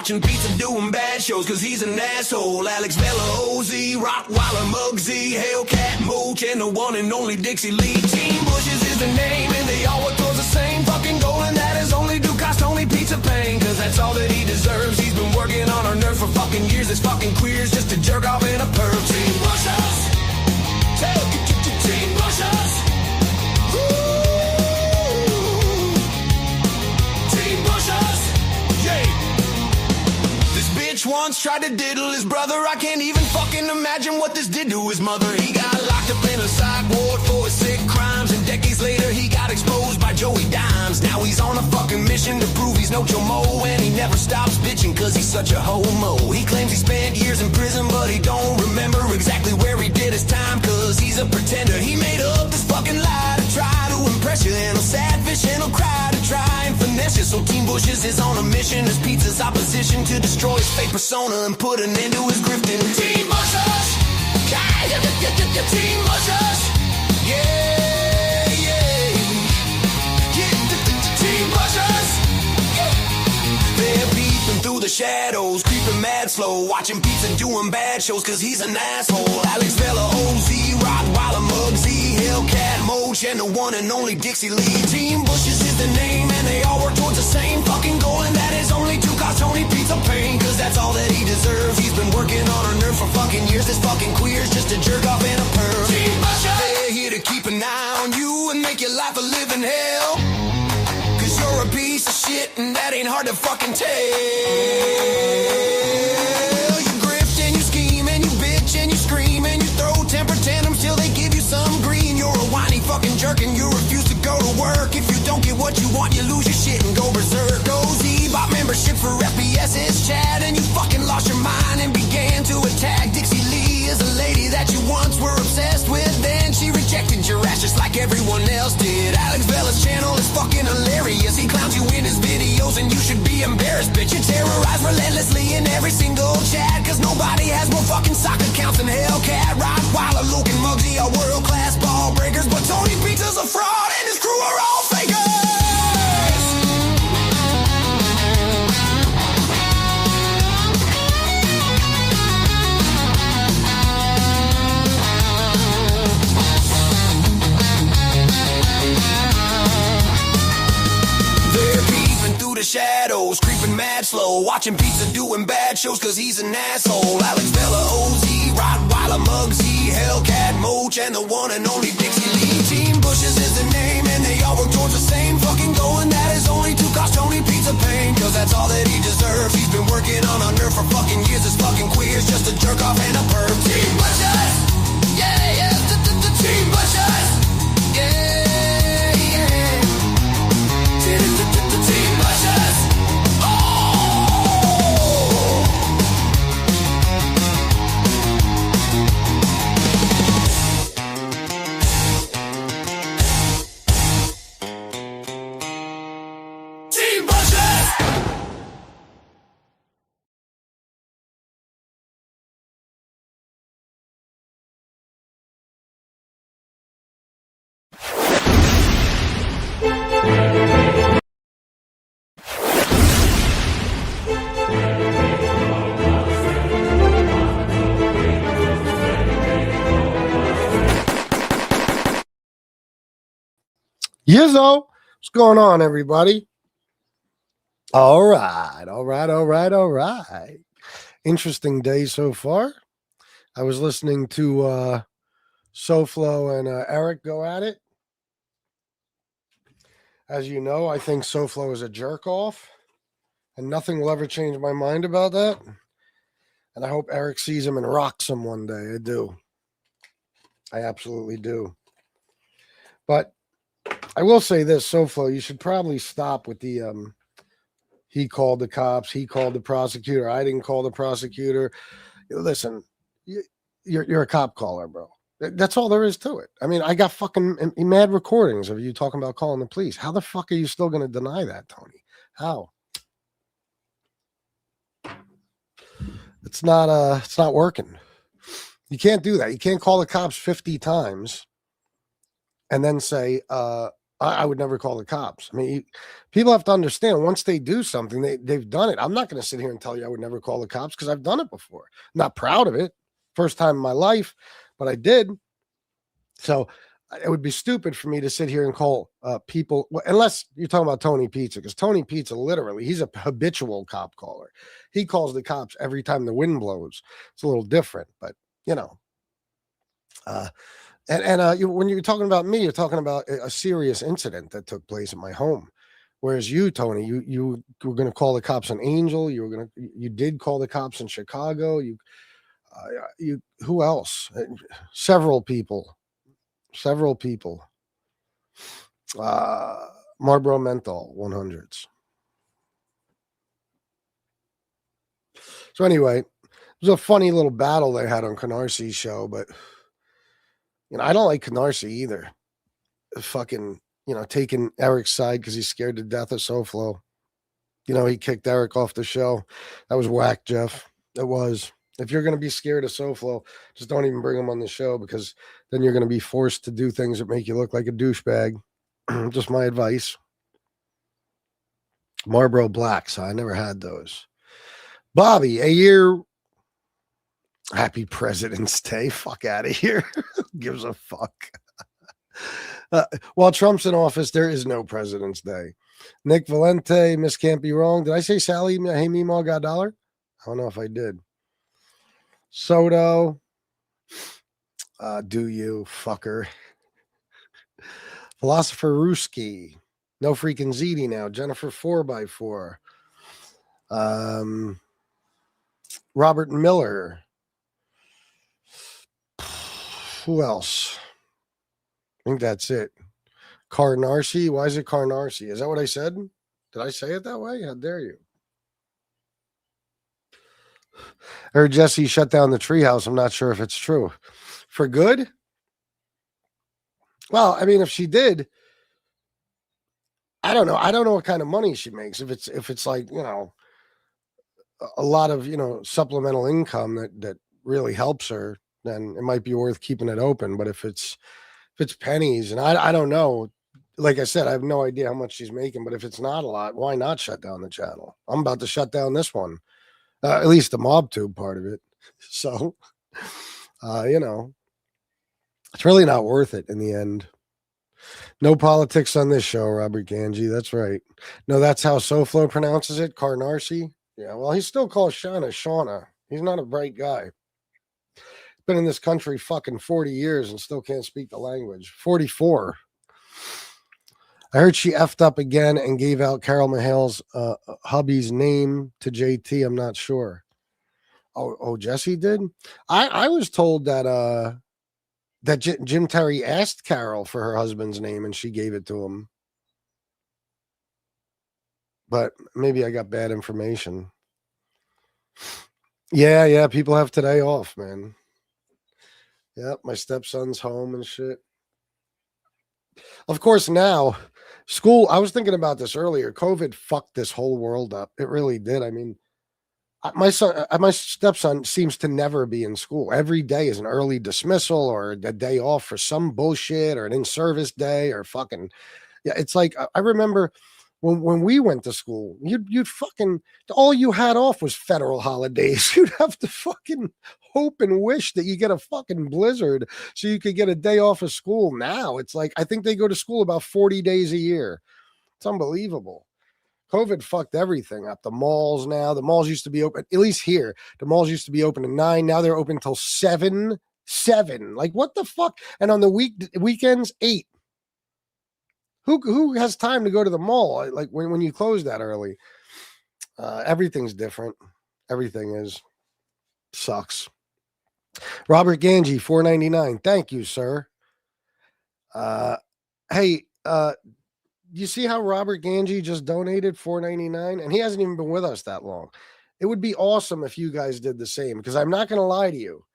watching pizza doing bad shows cause he's an asshole. Alex Vela, OZ, Rottweiler, Muggsy, Hellcat, Mooch, and the one and only Dixie Lee. Team Bushes is the name and they all work towards the same fucking goal, and that is only do cost only pizza pain, cause that's all that he deserves. He's been working on our nerve for fucking years. This fucking queer's just a jerk off in a perv. Team Bushes, Team Bushes, Team Bushes, yeah. This bitch once tried to diddle his brother. I can't even fucking imagine what this did to his mother. He got locked up in a psych ward for his sick crimes, and decades later he got exposed by Joey Dimes. Now he's on a fucking mission to prove he's no Jomo, and he never stops bitching cause he's such a homo. He claims he spent years in prison, but he don't remember exactly where he did his time cause he's a pretender. He made up this fucking lie to try to impress you, and he'll sad fish and he'll cry to try and finesse you. So Team Bushes is on a mission as pizza's opposition to destroy his fake persona and put an end to his grifting. Team Bushes, Team Bushes, yeah, yeah, Team Bushes, yeah. They're peeping through the shadows, creeping mad slow, watching pizza doing bad shows cause he's an asshole. Alex Vela, OZ, Rottweiler, Muggsy, Hellcat, Mooch, and the one and only Dixie Lee. Team Bushes is the name and they all work towards the same fucking goal, and that is only to cost Tony pizza pain, cause that's all that he deserves. He's been working on our nerve for fucking years. This fucking queer's just a jerk off and a perv. Team Bushes, they're here to keep an eye on you and make your life a living hell, cause you're a piece of shit and that ain't hard to fucking tell. You grift and you scheme and you bitch and you scream and you throw temper tantrums till they give you some green. You're a whiny fucking jerk and you refuse to go to work. If you don't get what you want, you lose your shit and go berserk. OZ bought membership for FBS's chat, and you fucking lost your mind and began to attack. Dixie Lee is a lady that you once were obsessed with, then she rejected your ass just like everyone else did. Alex Vela's channel is fucking hilarious. He clowns you in his videos and you should be embarrassed, bitch. You terrorize relentlessly in every single chat cause nobody has more fucking sock accounts than Hellcat, Rottweiler, Luke, and Muggsy are world-class ball breakers, but Tony Pizza's a fraud and his crew are all fakers. Shadows, creeping mad slow, watching pizza doing bad shows cause he's an asshole. Alex Vela, OZ, Rottweiler, Muggsy, Hellcat, Mooch, and the one and only Dixie Lee. Team Bushes is the name and they all work towards the same fucking goal, and that is only to cost Tony pizza pain, cause that's all that he deserves. He's been working on our nerve for fucking years. This fucking queer's just a jerk off and a perv. Team Bushes, yeah, yeah, Team Bushes, yeah. Yizzo, what's going on, everybody? All right. Interesting day so far. I was listening to SoFlo and Eric go at it. As you know, I think SoFlo is a jerk off, and nothing will ever change my mind about that. And I hope Eric sees him and rocks him one day. I do. I absolutely do. But I will say this, SoFlo, you should probably stop with the he called the cops, he called the prosecutor, I didn't call the prosecutor. Listen, you're a cop caller, bro. That's all there is to it. I mean, I got fucking mad recordings of you talking about calling the police. How the fuck are you still going to deny that, Tony? How? It's not working. You can't do that. You can't call the cops 50 times and then say, I would never call the cops. I mean, people have to understand once they do something, they've done it. I'm not going to sit here and tell you I would never call the cops because I've done it before. I'm not proud of it. First time in my life, but I did. So it would be stupid for me to sit here and call people, unless you're talking about Tony Pizza, because Tony Pizza, literally, he's a habitual cop caller. He calls the cops every time the wind blows. It's a little different, but you know. When you're talking about me, you're talking about a serious incident that took place at my home. Whereas you, Tony, you were going to call the cops on Angel. You did call the cops in Chicago. Who else? Several people. Marlboro Menthol 100s. So anyway, it was a funny little battle they had on Canarसी's show, but I don't like Canarsie either. Fucking, taking Eric's side because he's scared to death of SoFlo. He kicked Eric off the show. That was whack, Jeff. It was. If you're going to be scared of SoFlo, just don't even bring him on the show, because then you're going to be forced to do things that make you look like a douchebag. Just my advice. Marlboro Blacks. I never had those. Bobby, a year. Happy President's Day. Fuck out of here. Gives a fuck. While Trump's in office, there is no President's Day. Nick Valente, Miss Can't Be Wrong. Did I say Sally, hey, Meemaw, got $1? I don't know if I did. Soto. Do you, fucker. Philosopher Ruski. No freaking ZD now. Jennifer 4x4. Robert Miller. Who else? I think that's it. Carnarcy. Why is it Carnarcy? Is that what I said? Did I say it that way? How dare you? I heard Jesse shut down the treehouse. I'm not sure if it's true. For good? Well, I mean, if she did, I don't know. I don't know what kind of money she makes. If it's like, a lot of, supplemental income that really helps her, then it might be worth keeping it open. But if it's pennies, and I don't know, like I said, I have no idea how much she's making, but if it's not a lot, why not shut down the channel? I'm about to shut down this one, at least the Mobtube part of it. So, it's really not worth it in the end. No politics on this show, Robert Ganji. That's right. No, that's how SoFlo pronounces it, Carnarcy. Yeah, well, he still calls Shauna. He's not a bright guy. Been in this country fucking 40 years and still can't speak the language. 44. I heard she effed up again and gave out Carol Mahale's hubby's name to JT. I'm not sure. Oh, Jesse did? I was told that Jim Terry asked Carol for her husband's name and she gave it to him. But maybe I got bad information. Yeah, people have today off, man. Yep, my stepson's home and shit. Of course, now, school, I was thinking about this earlier. COVID fucked this whole world up. It really did. I mean, my stepson seems to never be in school. Every day is an early dismissal or a day off for some bullshit or an in-service day or fucking, yeah, it's like, I remember when we went to school, you'd fucking, all you had off was federal holidays. You'd have to fucking hope and wish that you get a fucking blizzard so you could get a day off of school. Now it's like, I think they go to school about 40 days a year. It's unbelievable. COVID fucked everything up. The malls now, the malls used to be open, at least here, the malls used to be open at 9. Now they're open till 7. Like what the fuck? And on the weekends, 8. Who has time to go to the mall? Like when you close that early, everything's different. Everything sucks. Robert Ganji, $4.99. Thank you, sir. Hey, you see how Robert Ganji just donated $4.99, and he hasn't even been with us that long. It would be awesome if you guys did the same, because I'm not going to lie to you.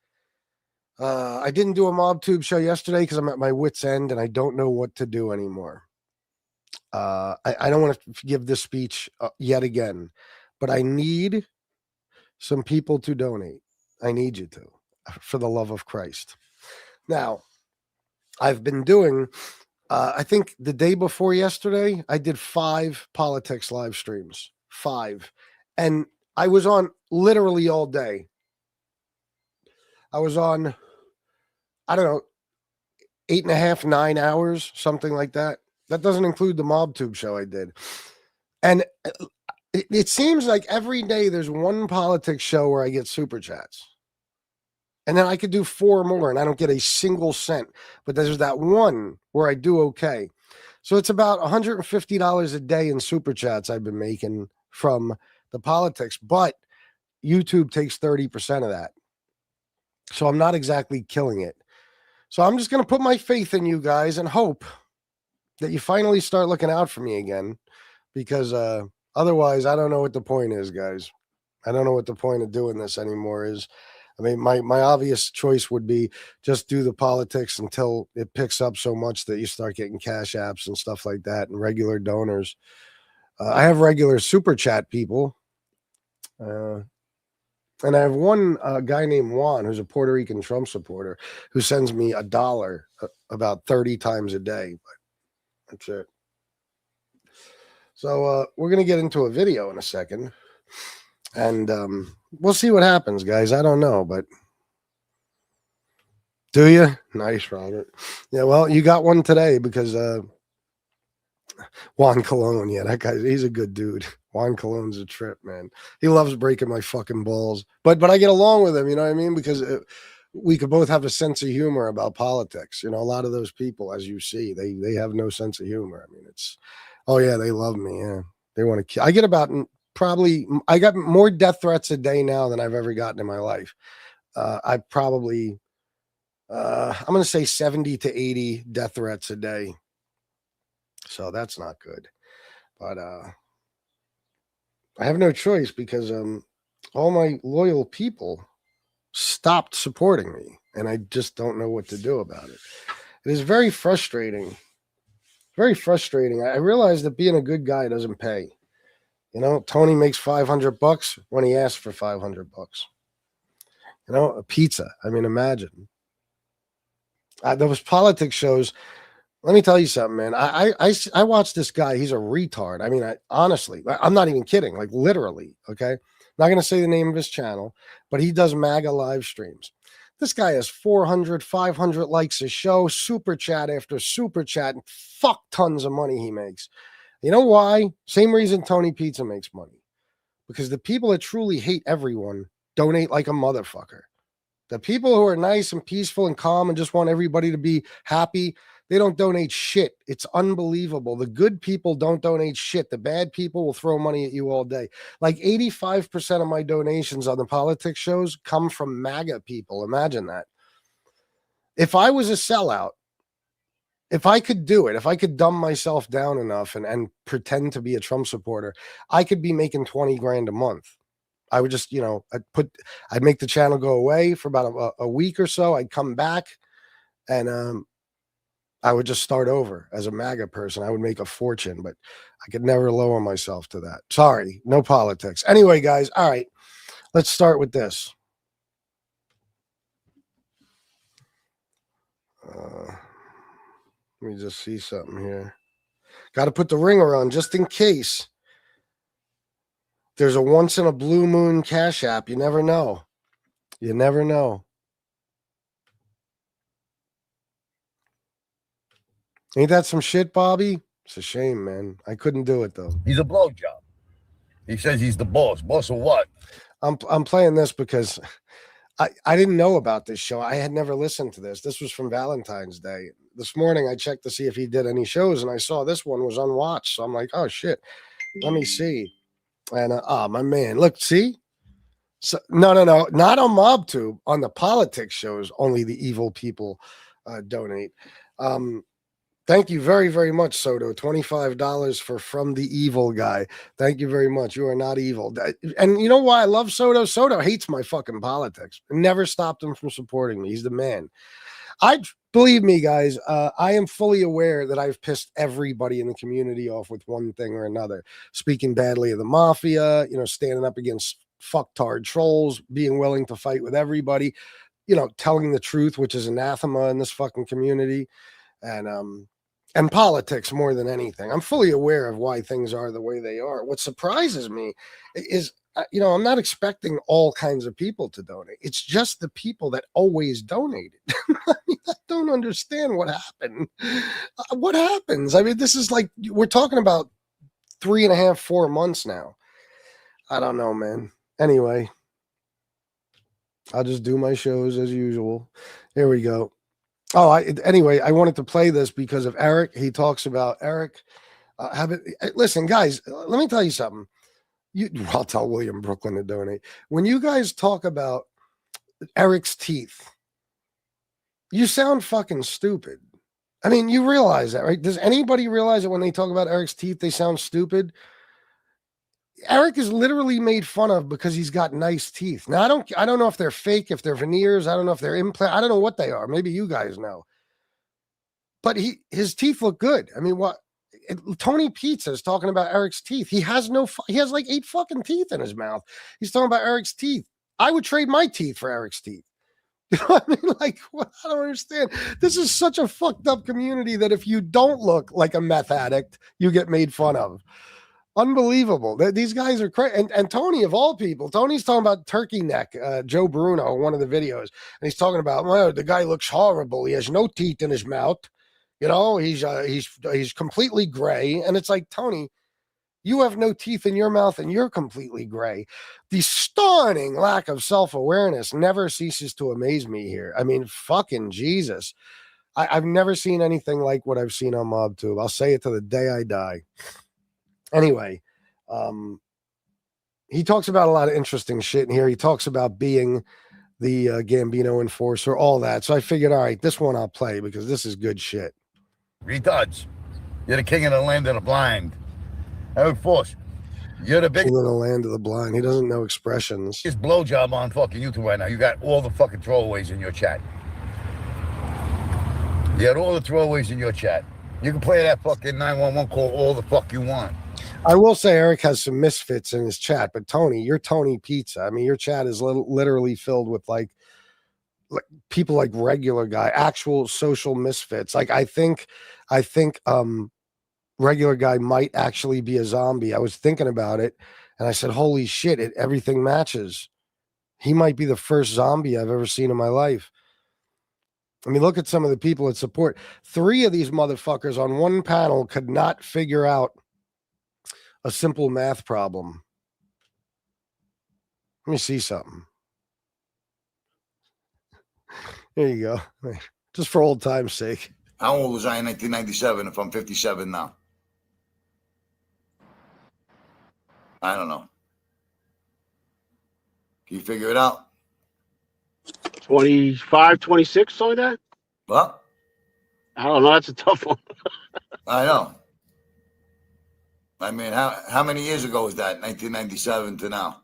I didn't do a Mobtube show yesterday because I'm at my wit's end and I don't know what to do anymore. I don't want to give this speech yet again, but I need some people to donate. I need you to, for the love of Christ. Now, I've been doing I think the day before yesterday, I did 5 politics live streams. 5. And I was on literally all day. I was on, I don't know, 8.5, 9 hours, something like that. That doesn't include the Mobtube show I did. And it seems like every day there's one politics show where I get super chats. And then I could do 4 more and I don't get a single cent. But there's that one where I do okay. So it's about $150 a day in super chats I've been making from the politics. But YouTube takes 30% of that. So I'm not exactly killing it. So I'm just going to put my faith in you guys and hope that you finally start looking out for me again. Because otherwise, I don't know what the point is, guys. I don't know what the point of doing this anymore is. I mean, my obvious choice would be just do the politics until it picks up so much that you start getting cash apps and stuff like that and regular donors. I have regular super chat people. And I have one guy named Juan, who's a Puerto Rican Trump supporter, who sends me $1 about 30 times a day. But that's it. So we're going to get into a video in a second. And we'll see what happens, guys. I don't know, but do you? Nice, Robert. Yeah, well, you got one today because Juan Colon, yeah, that guy, he's a good dude. Juan Colon's a trip, man. He loves breaking my fucking balls. But I get along with him, you know what I mean? Because we could both have a sense of humor about politics. You know, a lot of those people, as you see, they have no sense of humor. I mean, it's, oh, yeah, they love me. Yeah, they want to kill. I get about I got more death threats a day now than I've ever gotten in my life. I probably, I'm going to say 70 to 80 death threats a day. So that's not good. But I have no choice because all my loyal people stopped supporting me, and I just don't know what to do about it. It is very frustrating. Very frustrating. I realize that being a good guy doesn't pay. You know, Tony makes $500 when he asks for $500. You know, a pizza. I mean, imagine. Those politics shows. Let me tell you something, man. I watch this guy. He's a retard. I mean, honestly, I'm not even kidding. Like literally. Okay, not going to say the name of his channel, but he does MAGA live streams. This guy has 400, 500 likes a show, super chat after super chat, and fuck tons of money he makes. You know why? Same reason Tony Pizza makes money. Because the people that truly hate everyone donate like a motherfucker. The people who are nice and peaceful and calm and just want everybody to be happy, they don't donate shit. It's unbelievable. The good people don't donate shit. The bad people will throw money at you all day. Like 85% of my donations on the politics shows come from MAGA people. Imagine that. If I was a sellout, if I could do it, if I could dumb myself down enough and pretend to be a Trump supporter, I could be making 20 grand a month. I would just, you know, I'd make the channel go away for about a week or so. I'd come back and I would just start over as a MAGA person. I would make a fortune, but I could never lower myself to that. Sorry, no politics. Anyway, guys, all right, let's start with this. Let me just see something here. Got to put the ringer on just in case. There's a once in a blue moon cash app. You never know. You never know. Ain't that some shit, Bobby? It's a shame, man. I couldn't do it though. He's a blowjob. He says he's the boss. Boss of what? I'm playing this because I didn't know about this show. I had never listened to this. This was from Valentine's Day. This morning I checked to see if he did any shows, and I saw this one was unwatched. So I'm like, oh shit, let me see. And my man, look, see. So no, not on Mobtube. On the politics shows, only the evil people donate. Thank you very, very much, Soto. $25 for From the Evil Guy. Thank you very much. You are not evil. And you know why I love Soto? Soto hates my fucking politics. Never stopped him from supporting me. He's the man. Believe me, guys, I am fully aware that I've pissed everybody in the community off with one thing or another. Speaking badly of the mafia, you know, standing up against fucktard trolls, being willing to fight with everybody, you know, telling the truth, which is anathema in this fucking community. And and politics more than anything. I'm fully aware of why things are the way they are. What surprises me is, I'm not expecting all kinds of people to donate. It's just the people that always donated. I don't understand what happened. What happens? I mean, this is like, we're talking about 3.5, 4 months now. I don't know, man. Anyway, I'll just do my shows as usual. Here we go. Oh, anyway, I wanted to play this because of Eric. He talks about Eric. Listen, guys, let me tell you something. I'll tell William Brooklyn to donate. When you guys talk about Eric's teeth, you sound fucking stupid. I mean, you realize that, right? Does anybody realize that when they talk about Eric's teeth, they sound stupid? Eric is literally made fun of because he's got nice teeth. Now, I don't know if they're fake, if they're veneers. I don't know if they're implant. I don't know what they are. Maybe you guys know. But his teeth look good. I mean, Tony Pizza is talking about Eric's teeth. He has like 8 fucking teeth in his mouth. He's talking about Eric's teeth. I would trade my teeth for Eric's teeth. You know what I mean? Like, what? I don't understand. This is such a fucked up community that if you don't look like a meth addict, you get made fun of. Unbelievable. These guys are crazy. And Tony, of all people, Tony's talking about turkey neck, Joe Bruno, one of the videos. And he's talking about, well, the guy looks horrible. He has no teeth in his mouth. You know, he's completely gray. And it's like, Tony, you have no teeth in your mouth and you're completely gray. The stunning lack of self-awareness never ceases to amaze me here. I mean, fucking Jesus. I've never seen anything like what I've seen on Mobtube. I'll say it to the day I die. Anyway, he talks about a lot of interesting shit in here. He talks about being the Gambino enforcer, all that. So I figured, all right, this one I'll play because this is good shit. Retards. You're the king of the land of the blind. Eric Force, you're the biggest King of the land of the blind. He doesn't know expressions. blowjob on fucking YouTube right now. You got all the fucking throwaways in your chat. You got all the throwaways in your chat. You can play that fucking 911 call all the fuck you want. I will say Eric has some misfits in his chat, but Tony, you're Tony Pizza. I mean, your chat is literally filled with like people like regular guy, actual social misfits. Like I think regular guy might actually be a zombie. I was thinking about it and I said, holy shit, everything matches. He might be the first zombie I've ever seen in my life. I mean, look at some of the people that support. 3 of these motherfuckers on one panel could not figure out a simple math problem. Let me see something. There you go. Just for old time's sake. How old was I in 1997 if I'm 57 now? I don't know. Can you figure it out? 25, 26, something like that? What? I don't know. That's a tough one. I know. I mean, how many years ago was that? 1997 to now?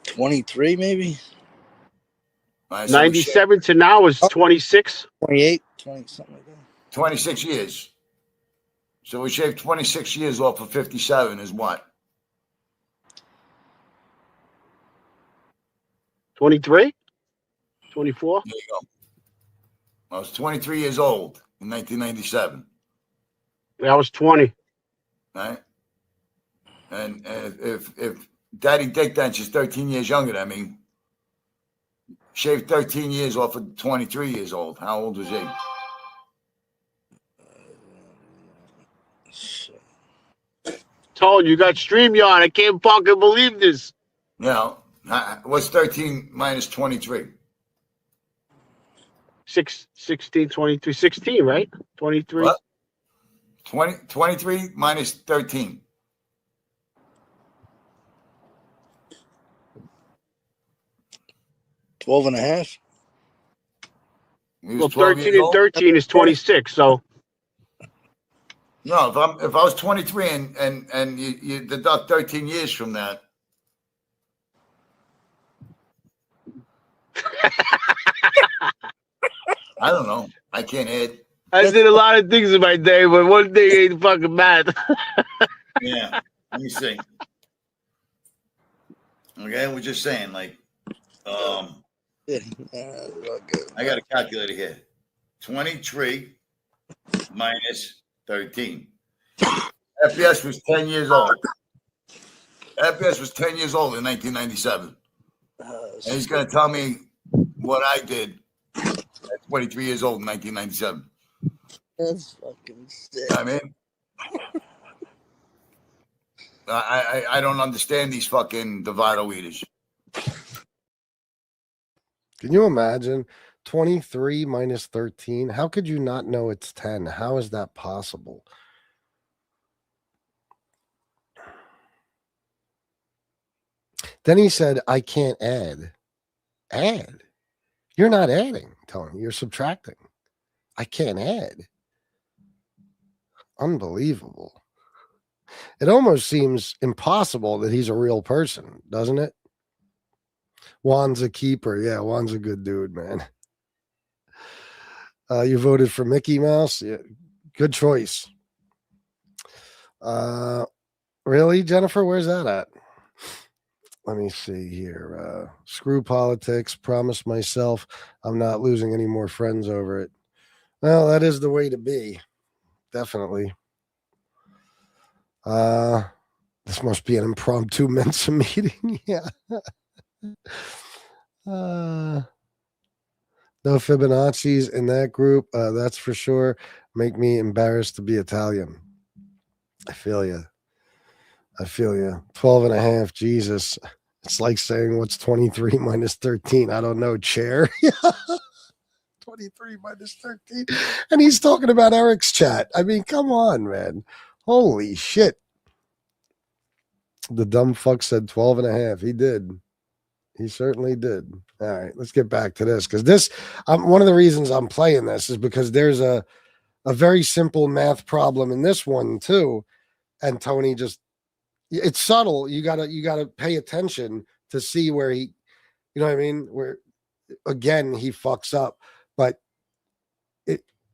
23, maybe? Right, so 97 to now is 26. 28, 20, something like that. 26 years. So we shaved 26 years off of 57 is what? 23? 24? There you go. I was 23 years old in 1997. Yeah, I was 20. Right? And if Daddy Dick Dance is 13 years younger than me, shaved 13 years off of 23 years old. How old was he? Told you got StreamYard. I can't fucking believe this. You know, what's 13 minus 23? 16, 23, 16, right? 23. What? 23 minus 13. $12 and a half. Well, 13 and 13 is 26. So no, if I was 23 and you deduct 13 years from that. I don't know. I can't add. I did a lot of things in my day, but one thing ain't fucking math. Yeah. Let me see. Okay, we're just saying, like, Yeah. I got a calculator here. 23 minus 13. FPS was 10 years old. FPS was 10 years old in 1997. And he's going to tell me what I did at 23 years old in 1997. That's fucking sick. I mean, I don't understand these fucking Divido eaters. Can you imagine 23 minus 13? How could you not know it's 10? How is that possible? Then he said, I can't add. Add? You're not adding, Tony. You're subtracting. I can't add. Unbelievable. It almost seems impossible that he's a real person, doesn't it? Juan's a keeper. Yeah, Juan's a good dude, man. You voted for Mickey Mouse? Yeah, good choice. Really, Jennifer? Where's that at? Let me see here. Screw politics. Promise myself I'm not losing any more friends over it. Well, that is the way to be. Definitely. This must be an impromptu Mensa meeting. Yeah. No Fibonacci's in that group. That's for sure. Make me embarrassed to be Italian. I feel you. 12 and a half. Jesus. It's like saying what's 23 minus 13. I don't know. Chair. 23 minus 13. And he's talking about Eric's chat. I mean, come on, man. Holy shit. The dumb fuck said 12 and a half. He did. He certainly did. All right, let's get back to this. Because this, one of the reasons I'm playing this is because there's a very simple math problem in this one too. And Tony just, it's subtle. You gotta pay attention to see where he, you know what I mean? Where again he fucks up. But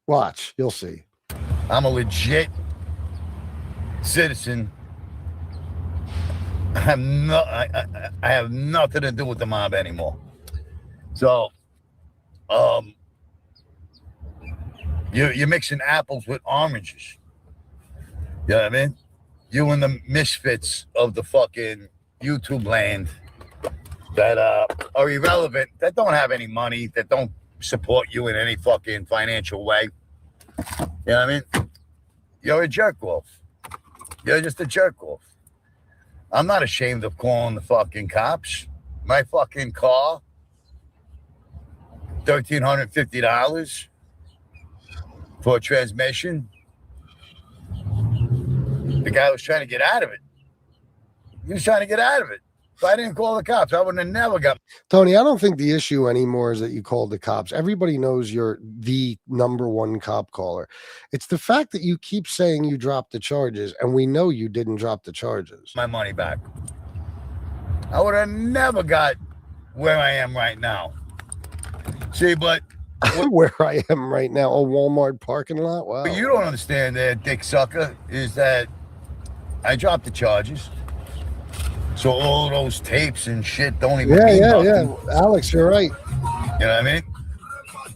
watch, you'll see. I'm a legit citizen. I have nothing to do with the mob anymore. So, you're mixing apples with oranges. You know what I mean? You and the misfits of the fucking YouTube land that are irrelevant, that don't have any money, that don't support you in any fucking financial way. You know what I mean? You're a jerk off. You're just a jerk off. I'm not ashamed of calling the fucking cops. My fucking car, $1,350 for a transmission. The guy was trying to get out of it. He was trying to get out of it. If I didn't call the cops, I would have never got. Tony, I don't think the issue anymore is that you called the cops. Everybody knows you're the number one cop caller. It's the fact that you keep saying you dropped the charges, and we know you didn't drop the charges. My money back. I would have never got where I am right now. See, but where I am right now, a Walmart parking lot. Wow. What you don't understand there, dick sucker, is that I dropped the charges. So all those tapes and shit don't even mean nothing. Yeah. Alex, you're right. You know what I mean?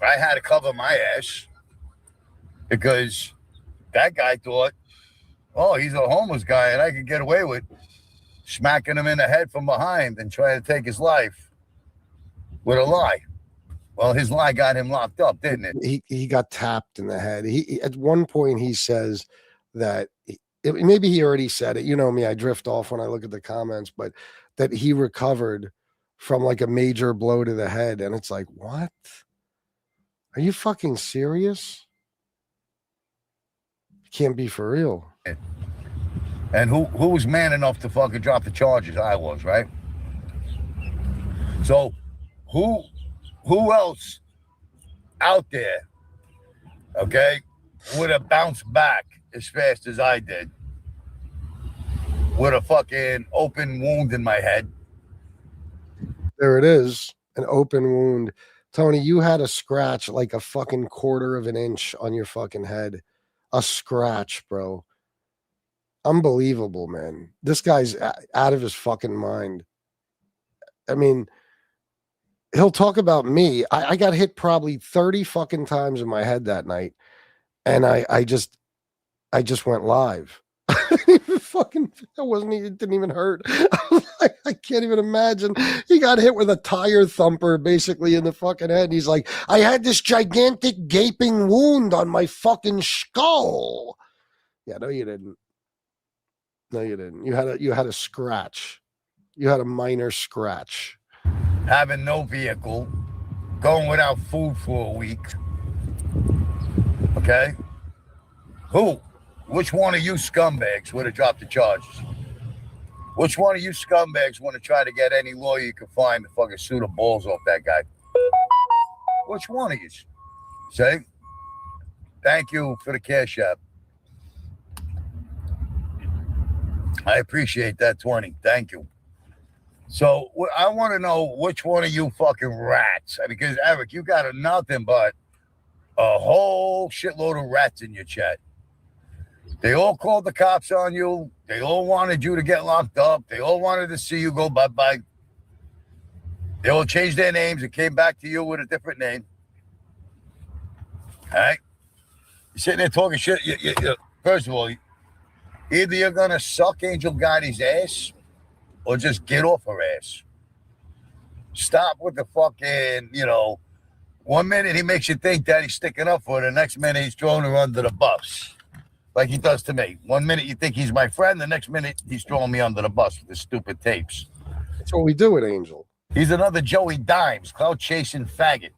I had to cover my ass because that guy thought, oh, he's a homeless guy and I could get away with smacking him in the head from behind and trying to take his life with a lie. Well, his lie got him locked up, didn't it? He got tapped in the head. He at one point he says that maybe he already said it. You know me, I drift off when I look at the comments, but that he recovered from like a major blow to the head. And it's like, what? Are you fucking serious? Can't be for real. And who was man enough to fucking drop the charges? I was, right? So who else out there, okay, would have bounced back as fast as I did with a fucking open wound in my head? There it is, an open wound. Tony, you had a scratch like a fucking quarter of an inch on your fucking head. A scratch, bro. Unbelievable, man. This guy's out of his fucking mind. I mean, he'll talk about me. I got hit probably 30 fucking times in my head that night. and I just went live. Fucking, it didn't even hurt. I can't even imagine. He got hit with a tire thumper basically in the fucking head. He's like, I had this gigantic gaping wound on my fucking skull. Yeah, no, you didn't. No, you didn't. You had a scratch. You had a minor scratch. Having no vehicle, going without food for a week. Okay? Who? Which one of you scumbags would have dropped the charges? Which one of you scumbags want to try to get any lawyer you can find to fucking sue the balls off that guy? Which one of you? Say? Thank you for the cash app. I appreciate that 20. Thank you. So I want to know which one of you fucking rats, because Eric, you got nothing but a whole shitload of rats in your chat. They all called the cops on you. They all wanted you to get locked up. They all wanted to see you go bye-bye. They all changed their names and came back to you with a different name. All right? You're sitting there talking shit. First of all, either you're going to suck Angel Gotti's ass or just get off her ass. Stop with the fucking, 1 minute he makes you think that he's sticking up for her. The next minute he's throwing her under the bus. Like he does to me. 1 minute you think he's my friend, the next minute he's throwing me under the bus with his stupid tapes. That's what we do with Angel. He's another Joey Dimes, clout chasing faggot.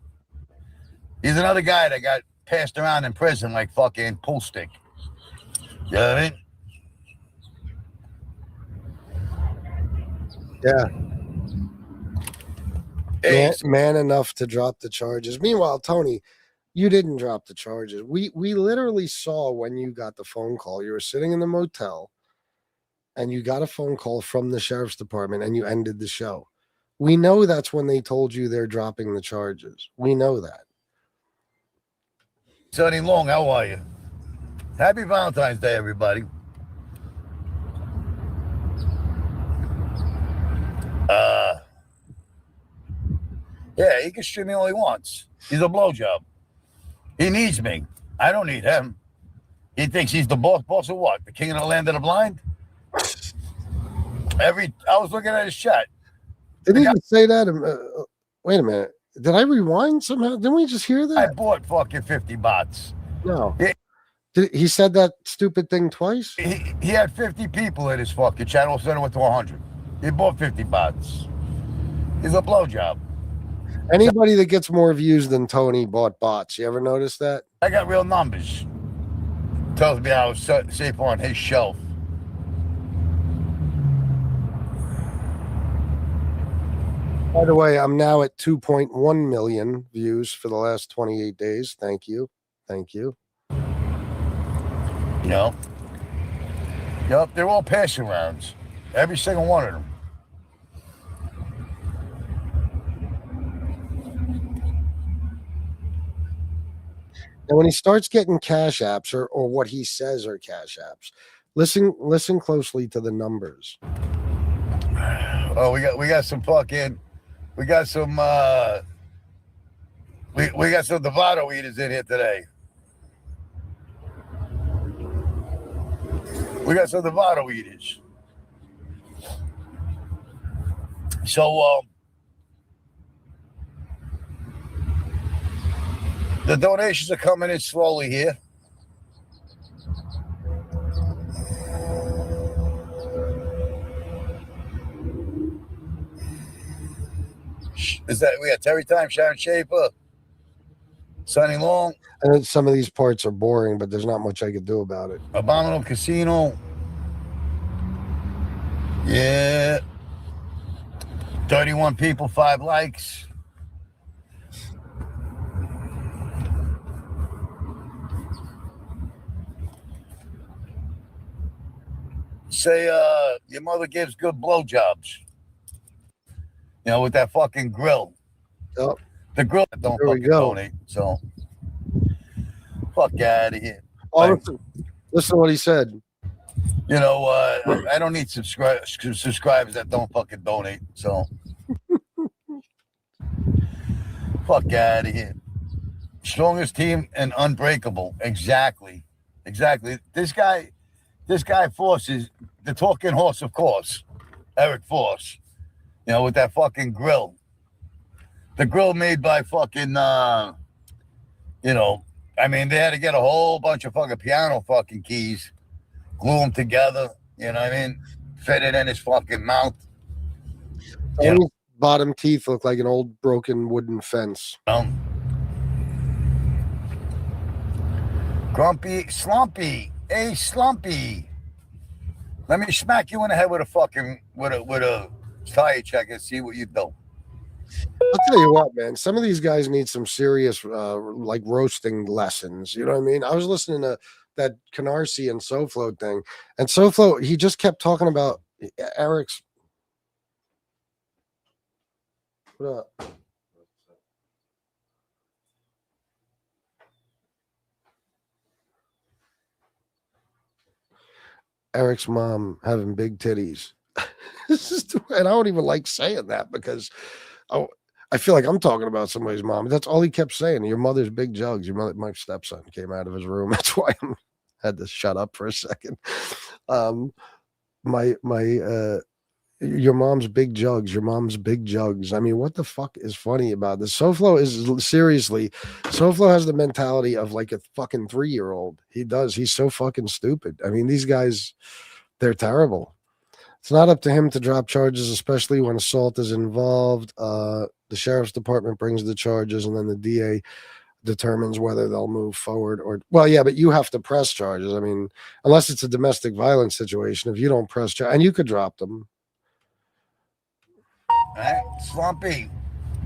He's another guy that got passed around in prison like fucking pool stick. You know what I mean? Yeah. Hey, Man enough to drop the charges. Meanwhile, Tony, you didn't drop the charges. We literally saw when you got the phone call. You were sitting in the motel and you got a phone call from the sheriff's department and you ended the show. We know that's when they told you they're dropping the charges. We know that. Sonny Long, how are you? Happy Valentine's Day, everybody. Yeah, he can stream me all he wants. He's a blowjob. He needs me. I don't need him. He thinks he's the boss. Boss of what? The king of the land of the blind? I was looking at his chat. Did he say that? Wait a minute. Did I rewind somehow? Didn't we just hear that? I bought fucking 50 bots. No. He said that stupid thing twice? He had 50 people in his fucking chat. All of a sudden it went to 100. He bought 50 bots. He's a blowjob. Anybody that gets more views than Tony bought bots. You ever notice that? I got real numbers. Tells me I was safe on his shelf. By the way, I'm now at 2.1 million views for the last 28 days. Thank you. Thank you. Yep, they're all passing rounds. Every single one of them. And when he starts getting cash apps or what he says are cash apps, listen closely to the numbers. Oh, we got some fucking, we got some Dovato eaters in here today. We got some Dovato eaters. So the donations are coming in slowly here. Is that we got Terry Time, Sharon Schaefer, Sonny Long. And some of these parts are boring, but there's not much I could do about it. Abominable Casino. Yeah. 31 people, 5 likes. Say your mother gives good blowjobs. You know, with that fucking grill. Yep. The grill that don't fucking donate. So fuck out of here. Oh, listen to what he said. You know, I don't need subscribers that don't fucking donate. So fuck out of here. Strongest team and unbreakable. Exactly. This guy Force is the talking horse, of course. Eric Force. You know, with that fucking grill. The grill made by fucking, you know, I mean, they had to get a whole bunch of fucking piano fucking keys, glue them together, you know what I mean? Fit it in his fucking mouth. You know, Bottom teeth look like an old broken wooden fence. Grumpy, Slumpy. Hey, Slumpy. Let me smack you in the head with a fucking, with a tire check and see what you do. I'll tell you what, man. Some of these guys need some serious, like roasting lessons. You know what I mean? I was listening to that Canarsie and SoFlo thing, and SoFlo, he just kept talking about Eric's. What up? Eric's mom having big titties. And I don't even like saying that because I feel like I'm talking about somebody's mom. That's all he kept saying. Your mother's big jugs. Your mother, my stepson came out of his room. That's why I had to shut up for a second. Your mom's big jugs. Your mom's big jugs. I mean, what the fuck is funny about this? SoFlo has the mentality of like a fucking 3-year-old. He does. He's so fucking stupid. I mean, these guys, they're terrible. It's not up to him to drop charges, especially when assault is involved. The sheriff's department brings the charges, and then the DA determines whether they'll move forward or. Well, yeah, but you have to press charges. I mean, unless it's a domestic violence situation, if you don't press charges, and you could drop them. All right, Slumpy,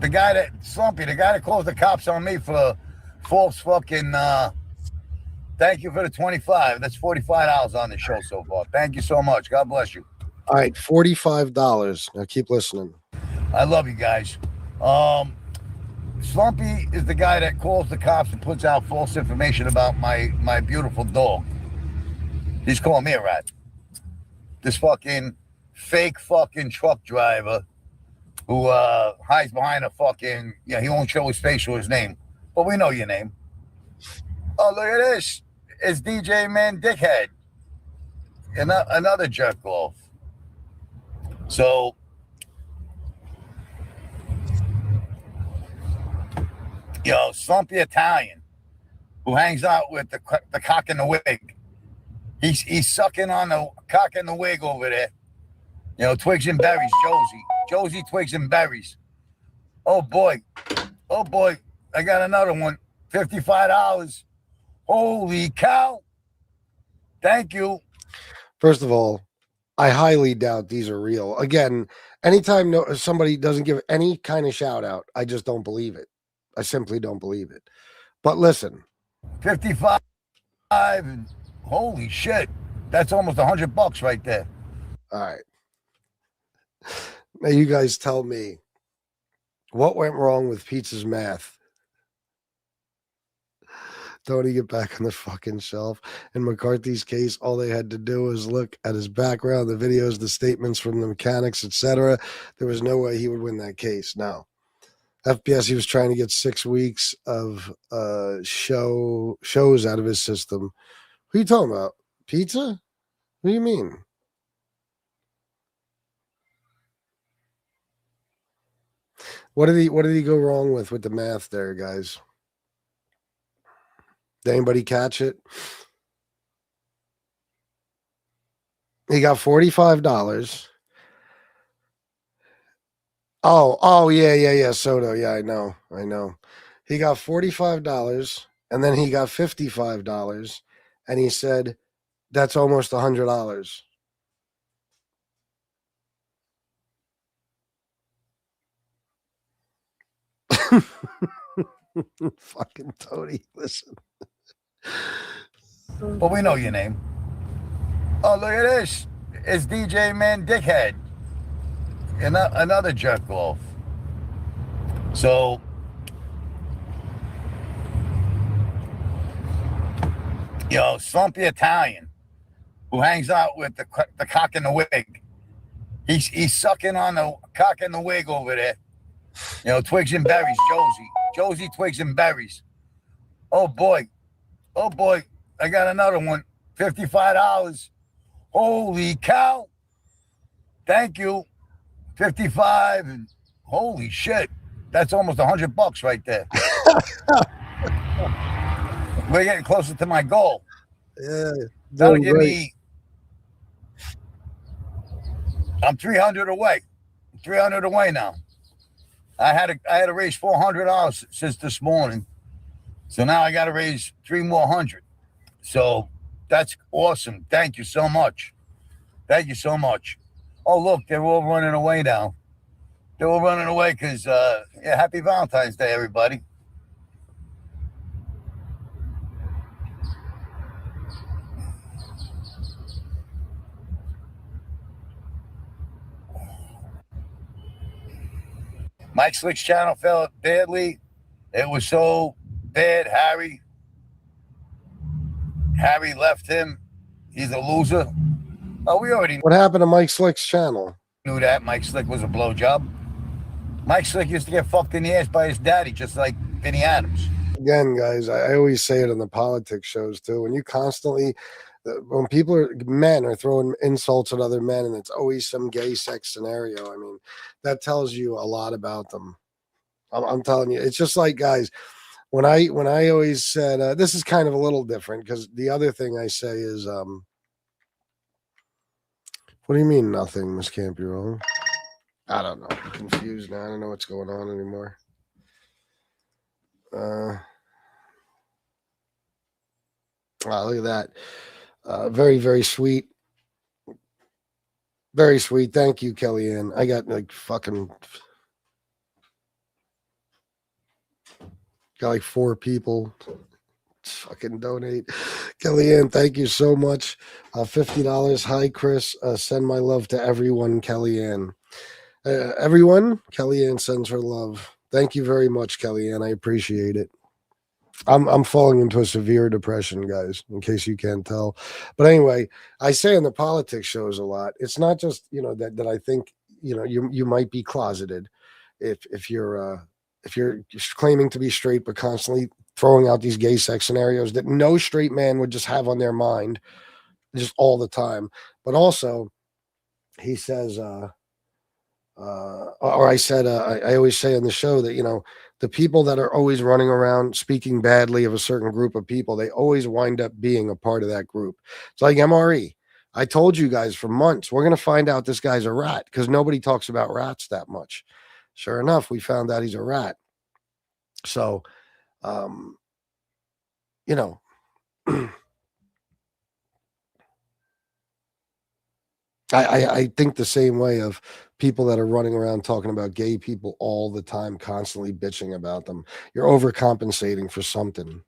the guy that calls the cops on me for false fucking. Thank you for the 25. That's $45 on the show so far. Thank you so much. God bless you. All right, $45. Now keep listening. I love you guys. Slumpy is the guy that calls the cops and puts out false information about my beautiful dog. He's calling me a rat. This fucking fake fucking truck driver who hides behind a fucking, he won't show his face or his name, but we know your name. Oh, look at this. It's DJ Man Dickhead. Another jerk off. So, Slumpy Italian, who hangs out with the cock in the wig. He's sucking on the cock in the wig over there. Twigs and berries, Josie Twigs and berries. Oh boy, I got another one. $55. Holy cow. Thank you. First of all, I highly doubt these are real. Again, anytime somebody doesn't give any kind of shout out, I just don't believe it. I simply don't believe it. But listen. 55 and holy shit. That's almost $100 right there. All right. Now you guys tell me what went wrong with Pizza's math. Don't he get back on the fucking shelf? In McCarthy's case, all they had to do was look at his background, the videos, the statements from the mechanics, etc. There was no way he would win that case. No. FPS, he was trying to get 6 weeks of shows out of his system. Who are you talking about? Pizza? What do you mean? What did he go wrong with the math there, guys? Did anybody catch it? He got $45. Oh, yeah. Soto. Yeah, I know. He got $45 and then he got $55 and he said, that's almost $100. Fucking Tony, listen. But we know your name. Oh, look at this. It's DJ Man Dickhead. Another jerk off. So, Slumpy Italian, who hangs out with the cock in the wig. He's sucking on the cock in the wig over there. Twigs and berries, Josie Twigs and berries. Oh boy. I got another one. $55. Holy cow. Thank you. 55 and holy shit. That's almost $100 right there. We're getting closer to my goal. Yeah, That'll doing give great. me. I'm 300 away. 300 away now. I had to raise $400 since this morning, so now I got to raise $300 more. So that's awesome. Thank you so much. Thank you so much. Oh look, they're all running away now. They're all running away because yeah, happy Valentine's Day, everybody. Mike Slick's channel fell badly. It was so bad, Harry left him. He's a loser. Oh, we already What happened to Mike Slick's channel? knew that. Mike Slick was a blowjob. Mike Slick used to get fucked in the ass by his daddy, just like Vinny Adams. Again, guys, I always say it on the politics shows too. When you constantly, when men are throwing insults at other men, and it's always some gay sex scenario. I mean, that tells you a lot about them. I'm telling you, it's just like, guys, when I always said this is kind of a little different, because the other thing I say is, what do you mean nothing? This can't be wrong. I don't know. I'm confused now. I don't know what's going on anymore. Wow, look at that. Very, very sweet. Very sweet. Thank you, Kellyanne. I got like got like 4 people fucking donate. Kellyanne, thank you so much. $50. Hi, Chris. Send my love to everyone, Kellyanne. Everyone, Kellyanne sends her love. Thank you very much, Kellyanne. I appreciate it. I'm falling into a severe depression, guys, in case you can't tell. But anyway, I say in the politics shows a lot. It's not just, that I think, you might be closeted if you're claiming to be straight, but constantly throwing out these gay sex scenarios that no straight man would just have on their mind just all the time. But also, he says, or I said, I always say on the show that, the people that are always running around speaking badly of a certain group of people, they always wind up being a part of that group. It's like MRE. I told you guys for months, we're going to find out this guy's a rat, because nobody talks about rats that much. Sure enough, we found out he's a rat. So, I think the same way of people that are running around talking about gay people all the time, constantly bitching about them. You're overcompensating for something.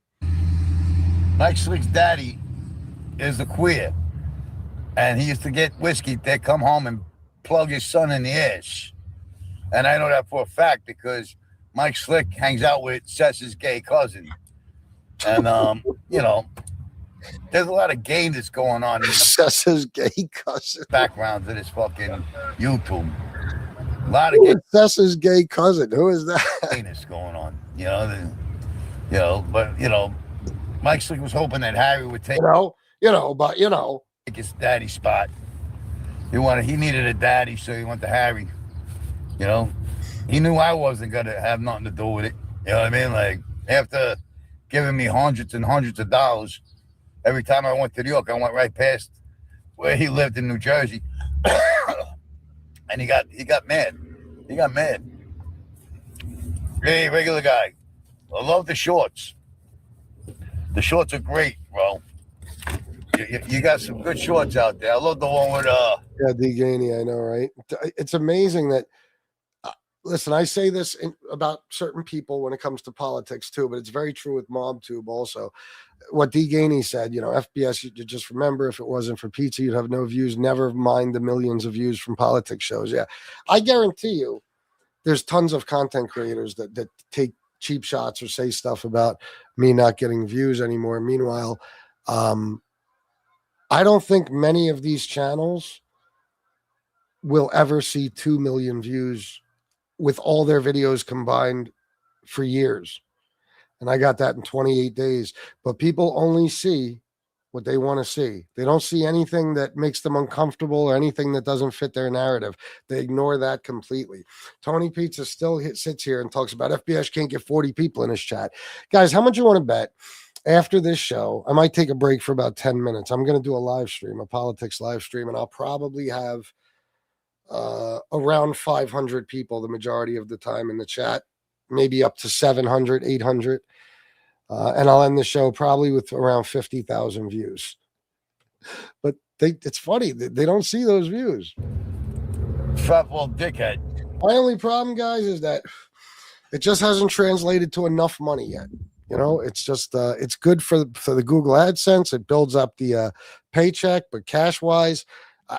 Mike Slick's daddy is a queer, and he used to get whiskey. They'd come home and plug his son in the ass. And I know that for a fact because Mike Slick hangs out with Sess's gay cousin. And, there's a lot of gayness going on in the Sessa's gay cousin. background to this fucking YouTube. A lot of Sessa's gay cousin. Who is that? gayness going on. But Mike Slick was hoping that Harry would take take his daddy spot. He needed a daddy, so he went to Harry. He knew I wasn't gonna have nothing to do with it. You know what I mean? Like, after giving me hundreds and hundreds of dollars, every time I went to New York, I went right past where he lived in New Jersey. And he got mad. He got mad. Hey, regular guy. I love the shorts. The shorts are great, bro. You got some good shorts out there. I love the one with Yeah, D. Gainey, I know, right? It's amazing that listen, I say this about certain people when it comes to politics too, but it's very true with Mobtube also. What D. Gainey said, FBS, you just remember, if it wasn't for pizza, you'd have no views. Never mind the millions of views from politics shows. Yeah, I guarantee you there's tons of content creators that take cheap shots or say stuff about me not getting views anymore. Meanwhile, I don't think many of these channels will ever see 2 million views with all their videos combined for years. And I got that in 28 days. But people only see what they want to see. They don't see anything that makes them uncomfortable or anything that doesn't fit their narrative. They ignore that completely. Tony Pizza still sits here and talks about FBS can't get 40 people in his chat. Guys, how much you want to bet? After this show, I might take a break for about 10 minutes. I'm going to do a live stream, a politics live stream, and I'll probably have around 500 people the majority of the time in the chat, maybe up to 700, 800. And I'll end the show probably with around 50,000 views. But it's funny. They don't see those views. Fat bald dickhead. My only problem, guys, is that it just hasn't translated to enough money yet. You know, it's just it's good for the Google AdSense. It builds up the paycheck, but cash-wise,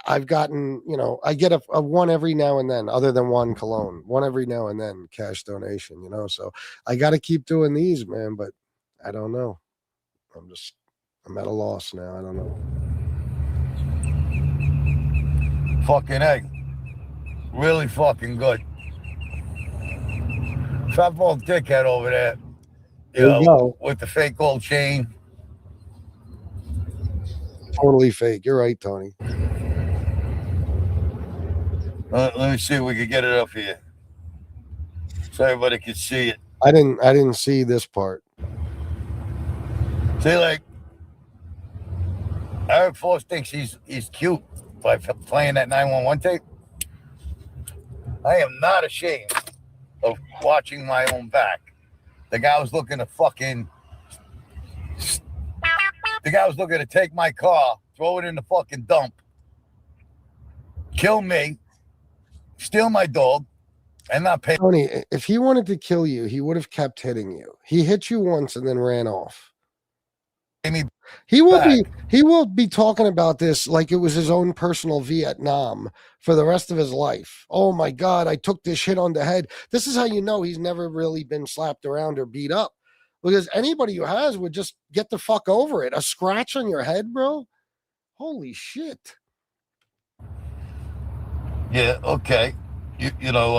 I've gotten, you know, I get a one every now and then, other than one cologne, one every now and then cash donation, you know. So I got to keep doing these, man, but I don't know. I'm at a loss now. I don't know. Fucking egg. Really fucking good. Fat bald dickhead over there. You know, with the fake gold chain. Totally fake. You're right, Tony. Let me see if we can get it up here, so everybody can see it. I didn't see this part. See, like, Eric Force thinks he's cute by playing that 911 tape. I am not ashamed of watching my own back. The guy was looking to take my car, throw it in the fucking dump, kill me, steal my dog, and not pay. Tony, if he wanted to kill you, he would have kept hitting you. He hit you once and then ran off. He will be talking about this like it was his own personal Vietnam for the rest of his life. Oh my God, I took this hit on the head. This is how you know he's never really been slapped around or beat up. Because anybody who has would just get the fuck over it. A scratch on your head, bro? Holy shit. Yeah, okay. You know,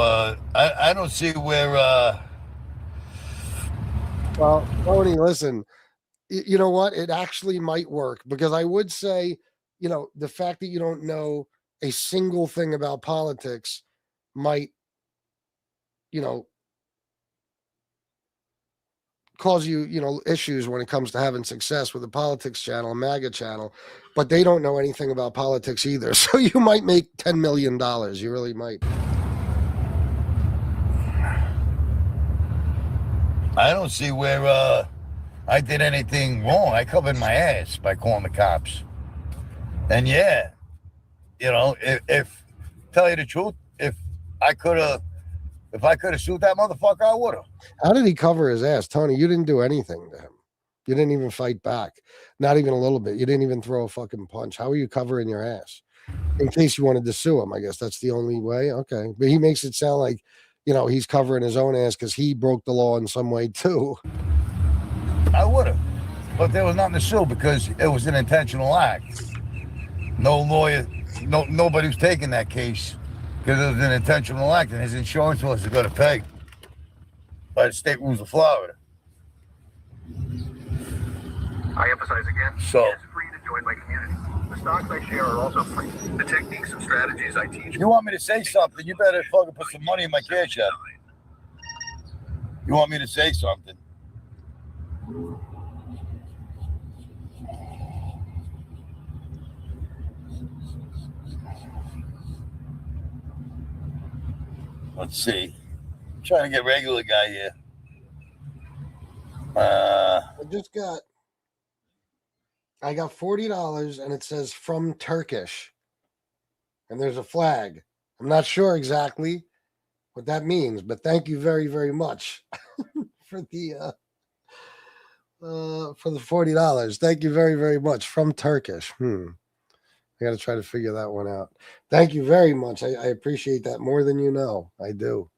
I don't see where Well, Tony, listen. You know what? It actually might work, because I would say, you know, the fact that you don't know a single thing about politics might, you know, cause you, you know, issues when it comes to having success with the politics channel, a MAGA channel, but they don't know anything about politics either. So you might make $10 million. You really might. I don't see where I did anything wrong. I covered my ass by calling the cops. And yeah, you know, if tell you the truth, if I could have sued that motherfucker, I would have. How did he cover his ass? Tony, you didn't do anything to him. You didn't even fight back. Not even a little bit. You didn't even throw a fucking punch. How are you covering your ass? In case you wanted to sue him, I guess that's the only way. Okay. But he makes it sound like, you know, he's covering his own ass because he broke the law in some way too. I would have. But there was nothing to sue because it was an intentional act. No lawyer, nobody was taking that case because it was an intentional act, and his insurance was going to pay by the state rules of Florida. I emphasize again, So, it is free to join my community. The stocks I share are also free. The techniques and strategies I teach. if you want me to say something, you better fucking put some money in my cash app. You want me to say something? Let's see. I'm trying to get regular guy here. I got $40 and it says from Turkish. And there's a flag. I'm not sure exactly what that means, but thank you very, very much for the $40. Thank you very, very much from Turkish. I got to try to figure that one out. Thank you very much. I appreciate that more than you know. I do.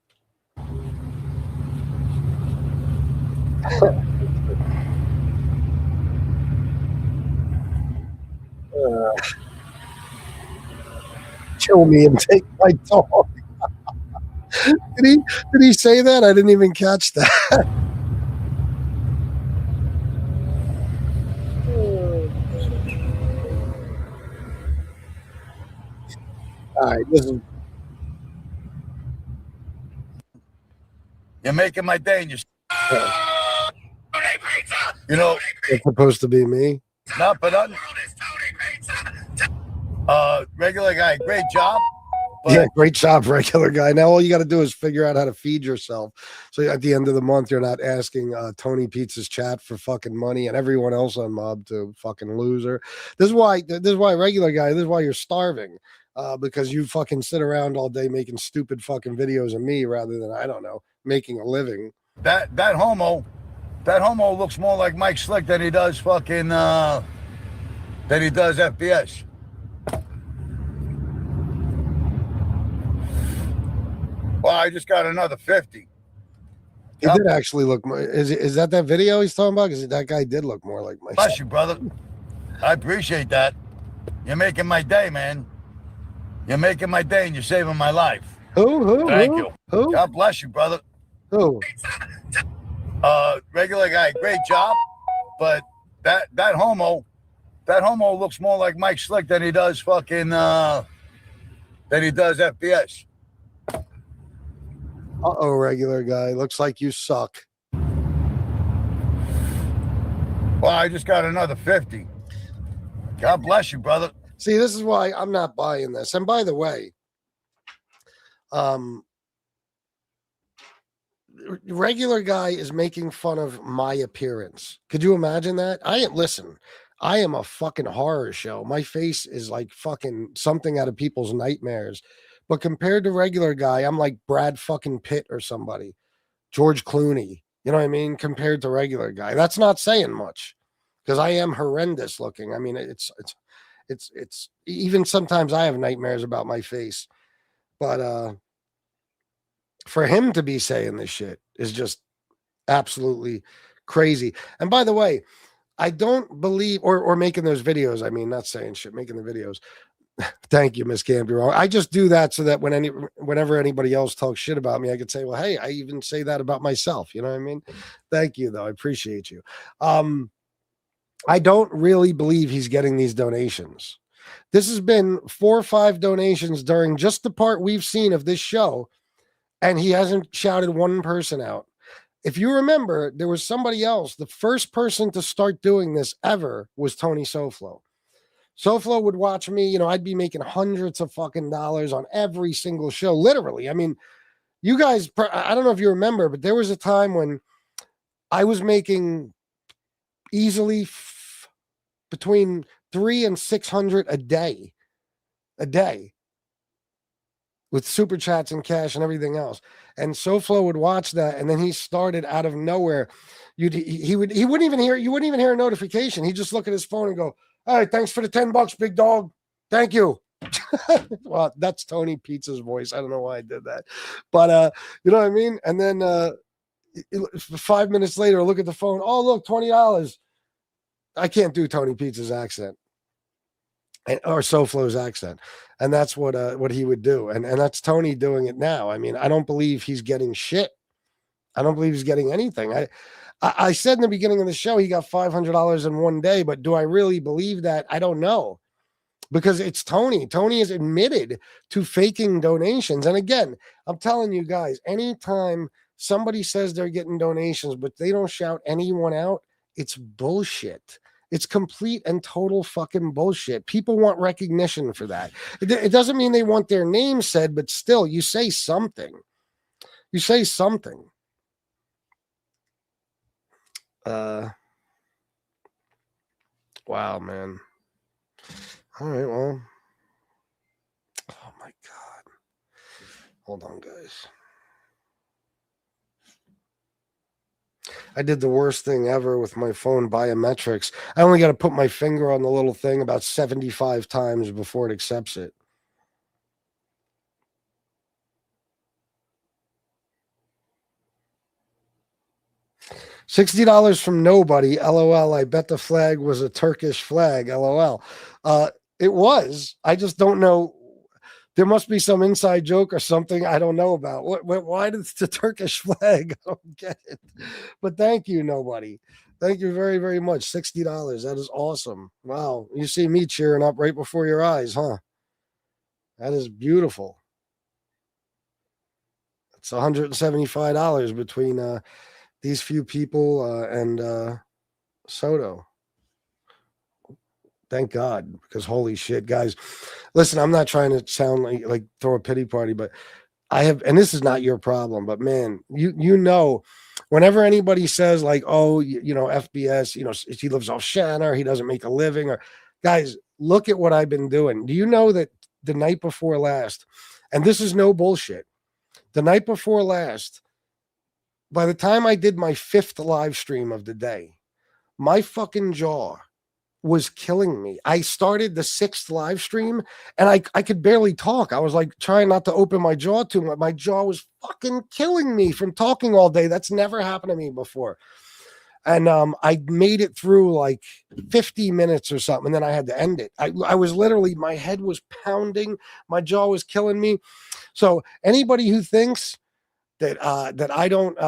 Kill me and take my dog. Did he say that? I didn't even catch that. All right, this is You're making my day, and you know, it's supposed to be me. not but regular guy, great job. But Yeah, great job, regular guy. Now all you got to do is figure out how to feed yourself. So at the end of the month, you're not asking Tony Pizza's chat for fucking money and everyone else on Mobtube, fucking loser. This is why regular guy. This is why you're starving. Because you fucking sit around all day making stupid fucking videos of me rather than, I don't know, making a living. that homo looks more like Mike Slick than he does fucking than he does FBS. Well, I just got another 50. He did actually look more. Is that video he's talking about? Because that guy did look more like Mike. Bless you, brother. I appreciate that. You're making my day, man. You're making my day, and you're saving my life. Who? Thank you. Who? God bless you, brother. Who? Regular guy, great job. But that homo looks more like Mike Slick than he does fucking than he does FBS. Uh-oh, regular guy. Looks like you suck. Well, I just got another 50. God bless you, brother. See, this is why I'm not buying this. And by the way, regular guy is making fun of my appearance. Could you imagine that? Listen, I am a fucking horror show. My face is like fucking something out of people's nightmares. But compared to regular guy, I'm like Brad fucking Pitt or somebody. George Clooney. You know what I mean? Compared to regular guy. That's not saying much. Because I am horrendous looking. I mean, it's even sometimes I have nightmares about my face. But for him to be saying this shit is just absolutely crazy. And by the way, I don't believe or making those videos. I mean, not saying shit, making the videos. Thank you, Miss Gambiro. I just do that so that whenever anybody else talks shit about me, I could say, well, hey, I even say that about myself. You know what I mean? Thank you, though. I appreciate you. I don't really believe he's getting these donations. This has been 4 or 5 donations during just the part we've seen of this show, and he hasn't shouted one person out. If you remember, there was somebody else. The first person to start doing this ever was Tony Soflo. Soflo would watch me. You know, I'd be making hundreds of fucking dollars on every single show, literally. I mean, you guys, I don't know if you remember, but there was a time when I was making easily between 300 and 600 a day with super chats and cash and everything else. And Soflo would watch that, and then he started out of nowhere. He wouldn't even hear, you wouldn't even hear a notification. He'd just look at his phone and go, all right, thanks for the $10, big dog. Thank you. Well, that's Tony Pizza's voice. I don't know why I did that, but you know what I mean? And then 5 minutes later, I look at the phone. Oh, look, $20. I can't do Tony Pizza's accent or Soflo's accent. And that's what he would do. And that's Tony doing it now. I mean, I don't believe he's getting shit. I don't believe he's getting anything. I said in the beginning of the show, he got $500 in one day, but do I really believe that? I don't know, because it's Tony. Tony is admitted to faking donations. And again, I'm telling you guys, anytime somebody says they're getting donations, but they don't shout anyone out, it's bullshit. It's complete and total fucking bullshit. People want recognition for that. It doesn't mean they want their name said, but still, you say something. You say something. Wow, man. All right, well. Oh my God. Hold on, guys. I did the worst thing ever with my phone biometrics. I only got to put my finger on the little thing about 75 times before it accepts it. $60 from nobody. LOL. I bet the flag was a Turkish flag. LOL. It was. I just don't know. There must be some inside joke or something I don't know about. Why did the Turkish flag? I don't get it. But thank you, nobody. Thank you very, very much. $60. That is awesome. Wow. You see me cheering up right before your eyes, huh? That is beautiful. It's $175 between these few people and Soto. Thank God, because holy shit, guys. Listen, I'm not trying to sound like throw a pity party, but I have, and this is not your problem, but man, you know, whenever anybody says like, oh, FBS, he lives off Shanna, or he doesn't make a living, or guys, look at what I've been doing. Do you know that the night before last, and this is no bullshit, the night before last, by the time I did my 5th live stream of the day, my fucking jaw was killing me. I started the 6th live stream and I could barely talk. I was like trying not to open my jaw too much. My jaw was fucking killing me from talking all day. That's never happened to me before. And I made it through like 50 minutes or something, and then I had to end it. I was literally, my head was pounding, my jaw was killing me. So anybody who thinks that I don't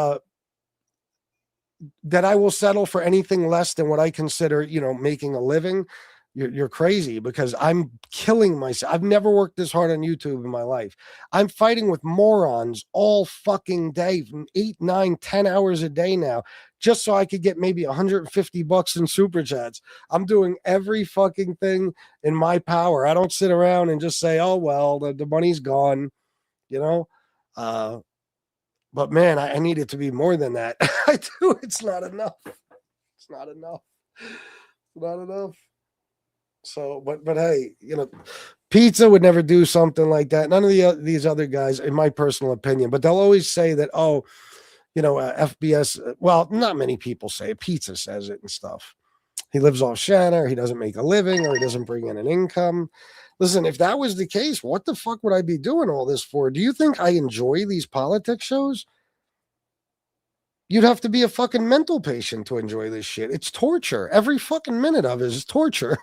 that I will settle for anything less than what I consider, making a living, you're crazy, because I'm killing myself. I've never worked this hard on YouTube in my life. I'm fighting with morons all fucking day, 8, 9, 10 hours a day now, just so I could get maybe $150 in super chats. I'm doing every fucking thing in my power. I don't sit around and just say, oh, well, the money's gone, but man, I need it to be more than that. I do. It's not enough. It's not enough. It's not enough. So, but hey, Pizza would never do something like that. None of these other guys, in my personal opinion, but they'll always say that, oh, FBS. Well, not many people say it. Pizza says it and stuff. He lives off Shanna, or he doesn't make a living, or he doesn't bring in an income. Listen, if that was the case, what the fuck would I be doing all this for? Do you think I enjoy these politics shows? You'd have to be a fucking mental patient to enjoy this shit. It's torture. Every fucking minute of it is torture.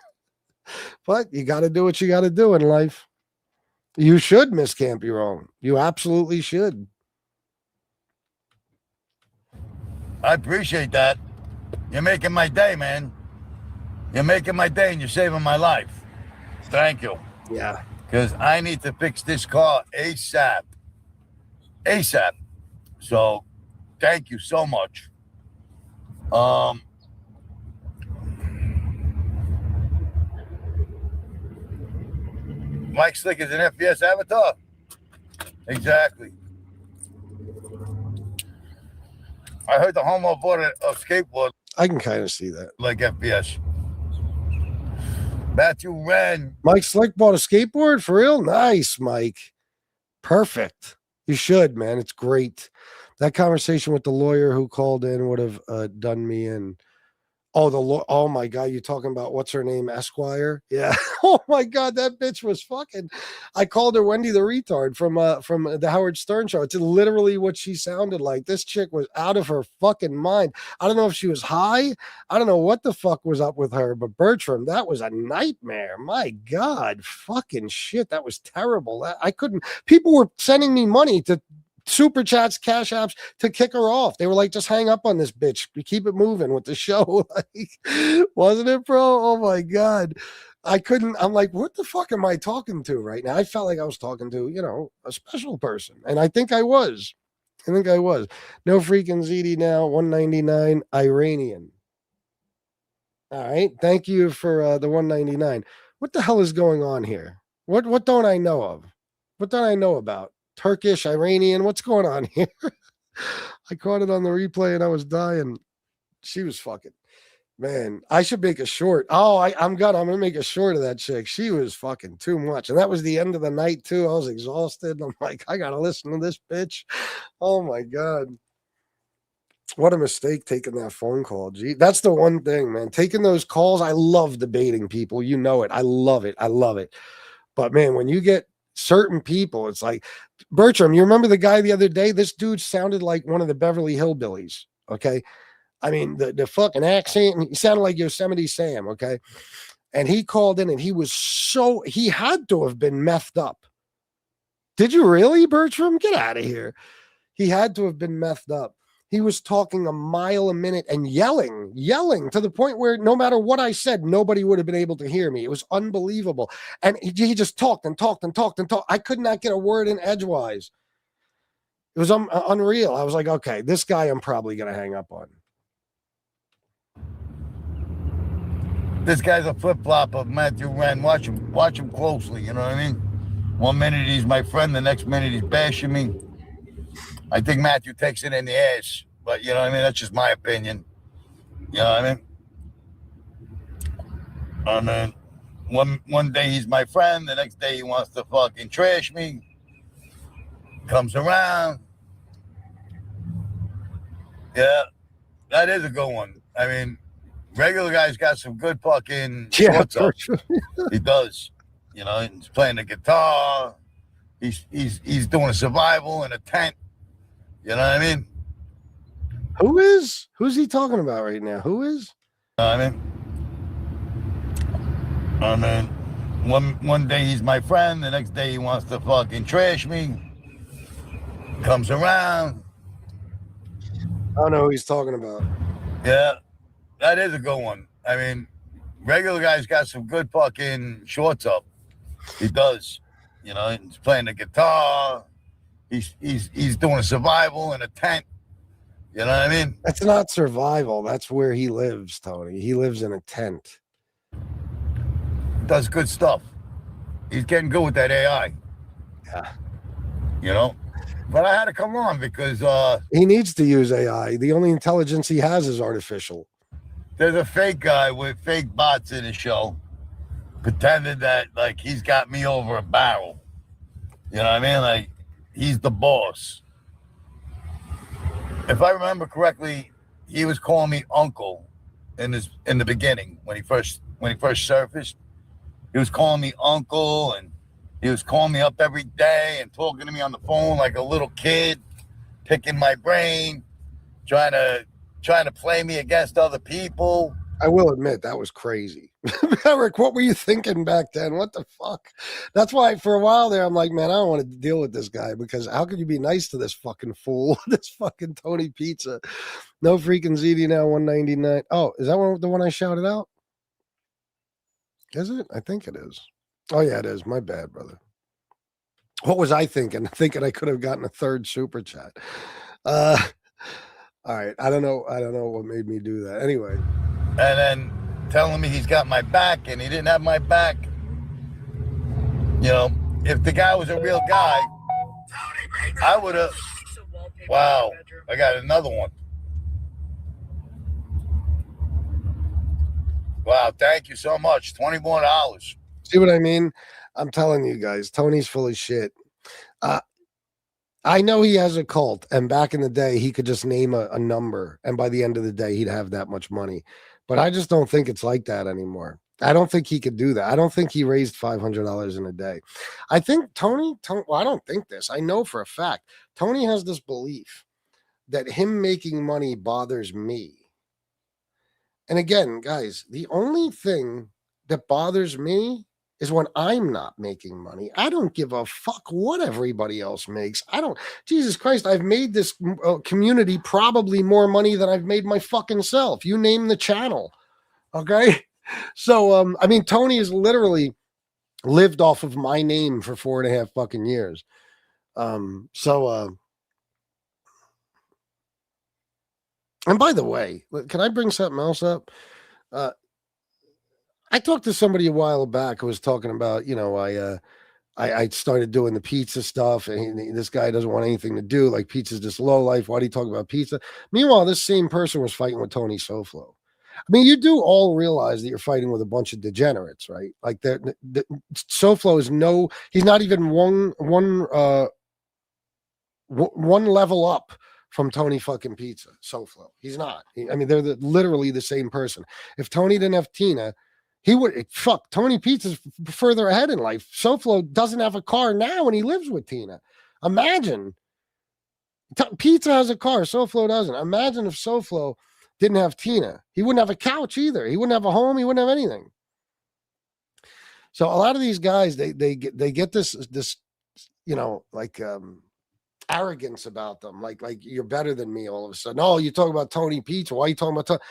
But you got to do what you got to do in life. You should, Miss Can't Be Wrong. You absolutely should. I appreciate that. You're making my day, man. You're making my day and you're saving my life. Thank you. Yeah. Because I need to fix this car ASAP. ASAP. So, thank you so much. Mike Slick is an FBS avatar. Exactly. I heard the homo bought a skateboard. I can kind of see that. Like FBS. Matthew Wren. Mike Slick bought a skateboard? For real? Nice, Mike. Perfect. You should, man. It's great. That conversation with the lawyer who called in would have done me in. Oh my God, you talking about what's her name, Esquire? Yeah. Oh my God, that bitch was fucking. I called her Wendy the retard from the Howard Stern show. It's literally what she sounded like. This chick was out of her fucking mind. I don't know if she was high. I don't know what the fuck was up with her, but Bertram, that was a nightmare. My God, fucking shit, that was terrible. I couldn't. People were sending me money to super chats, cash apps to kick her off. They were like, just hang up on this bitch. We keep it moving with the show. Like, wasn't it, bro? Oh my God. I couldn't. I'm like, what the fuck am I talking to right now? I felt like I was talking to, a special person. And I think I was. No freaking ZD now. 199 Iranian. All right. Thank you for the 199. What the hell is going on here? What don't I know of? What don't I know about? Turkish, Iranian, what's going on here? I caught it on the replay and I was dying. She was fucking, man, I should make a short. Oh, I'm gonna make a short of that chick. She was fucking too much. And that was the end of the night too. I was exhausted. I'm like, I gotta listen to this bitch. Oh my God. What a mistake taking that phone call. Gee, that's the one thing, man. Taking those calls. I love debating people. You know it. I love it. But man, when you get certain people, it's like, Bertram, you remember the guy the other day? This dude sounded like one of the Beverly Hillbillies. Okay. I mean, the fucking accent, he sounded like Yosemite Sam. Okay. And he called in and he had to have been methed up. Did you really, Bertram? Get out of here. He had to have been methed up. He was talking a mile a minute and yelling to the point where no matter what I said, nobody would have been able to hear me. It was unbelievable. And he just talked and talked and talked and talked. I could not get a word in edgewise. It was unreal. I was like, okay, this guy I'm probably going to hang up on. This guy's a flip-flop of Matthew Wren. Watch him closely, you know what I mean? One minute he's my friend, the next minute he's bashing me. I think Matthew takes it in the ass, but you know what I mean? That's just my opinion. You know what I mean? And then one day he's my friend, the next day he wants to fucking trash me. Comes around. Yeah, that is a good one. I mean, regular guy's got some good fucking shorts up. Sure. He does. You know, he's playing the guitar. He's doing a survival in a tent. You know what I mean? Who's he talking about right now? Who is? You know what I mean? One day he's my friend, the next day he wants to fucking trash me. Comes around. I don't know who he's talking about. Yeah, that is a good one. I mean, regular guy's got some good fucking shorts up. He does. You know, he's playing the guitar. He's doing a survival in a tent. You know what I mean? That's not survival. That's where he lives, Tony. He lives in a tent. Does good stuff. He's getting good with that AI. Yeah. You know? But I had to come on because he needs to use AI. The only intelligence he has is artificial. There's a fake guy with fake bots in his show, pretended that like he's got me over a barrel. You know what I mean? Like he's the boss. If I remember correctly, he was calling me uncle in the beginning when he first surfaced. He was calling me uncle, and he was calling me up every day and talking to me on the phone like a little kid, picking my brain, trying to play me against other people. I will admit that was crazy. Eric, what were you thinking back then? What the fuck? That's why for a while there, I'm like, man, I don't want to deal with this guy because how could you be nice to this fucking fool? This fucking Tony Pizza. No freaking ZD now, 199. Oh, is that the one I shouted out? Is it? I think it is. Oh, yeah, it is. My bad, brother. What was I thinking? Thinking I could have gotten a third super chat. All right. I don't know what made me do that. Anyway. And then telling me he's got my back and he didn't have my back. You know, if the guy was a real guy, I would have. Wow. I got another one. Wow. Thank you so much. $20 more. See what I mean? I'm telling you guys, Tony's full of shit. I know he has a cult, and back in the day, he could just name a number, and by the end of the day, he'd have that much money. But I just don't think it's like that anymore. I don't think he could do that. I don't think he raised $500 in a day. I think Tony, well, I don't think this. I know for a fact. Tony has this belief that him making money bothers me. And again, guys, the only thing that bothers me is when I'm not making money. I don't give a fuck what everybody else makes. Jesus Christ, I've made this community probably more money than I've made my fucking self. You name the channel. Okay. So, I mean, Tony has literally lived off of my name for 4.5 fucking years. And by the way, can I bring something else up? I talked to somebody a while back who was talking about, you know, I started doing the pizza stuff, and this guy doesn't want anything to do. Like, pizza's just low life. Why do you talk about pizza? Meanwhile, this same person was fighting with Tony SoFlo. I mean, you do all realize that you're fighting with a bunch of degenerates, right? Like, SoFlo is he's not even one level up from Tony fucking Pizza, SoFlo. He's not. I mean, they're literally the same person. If Tony didn't have Tina, he would Tony Pizza's further ahead in life. SoFlo doesn't have a car now and he lives with Tina. Imagine. Pizza has a car, SoFlo doesn't. Imagine if SoFlo didn't have Tina. He wouldn't have a couch either. He wouldn't have a home. He wouldn't have anything. So a lot of these guys, they get this, you know, like arrogance about them. Like you're better than me all of a sudden. Oh, you talk about Tony Pizza. Why are you talking about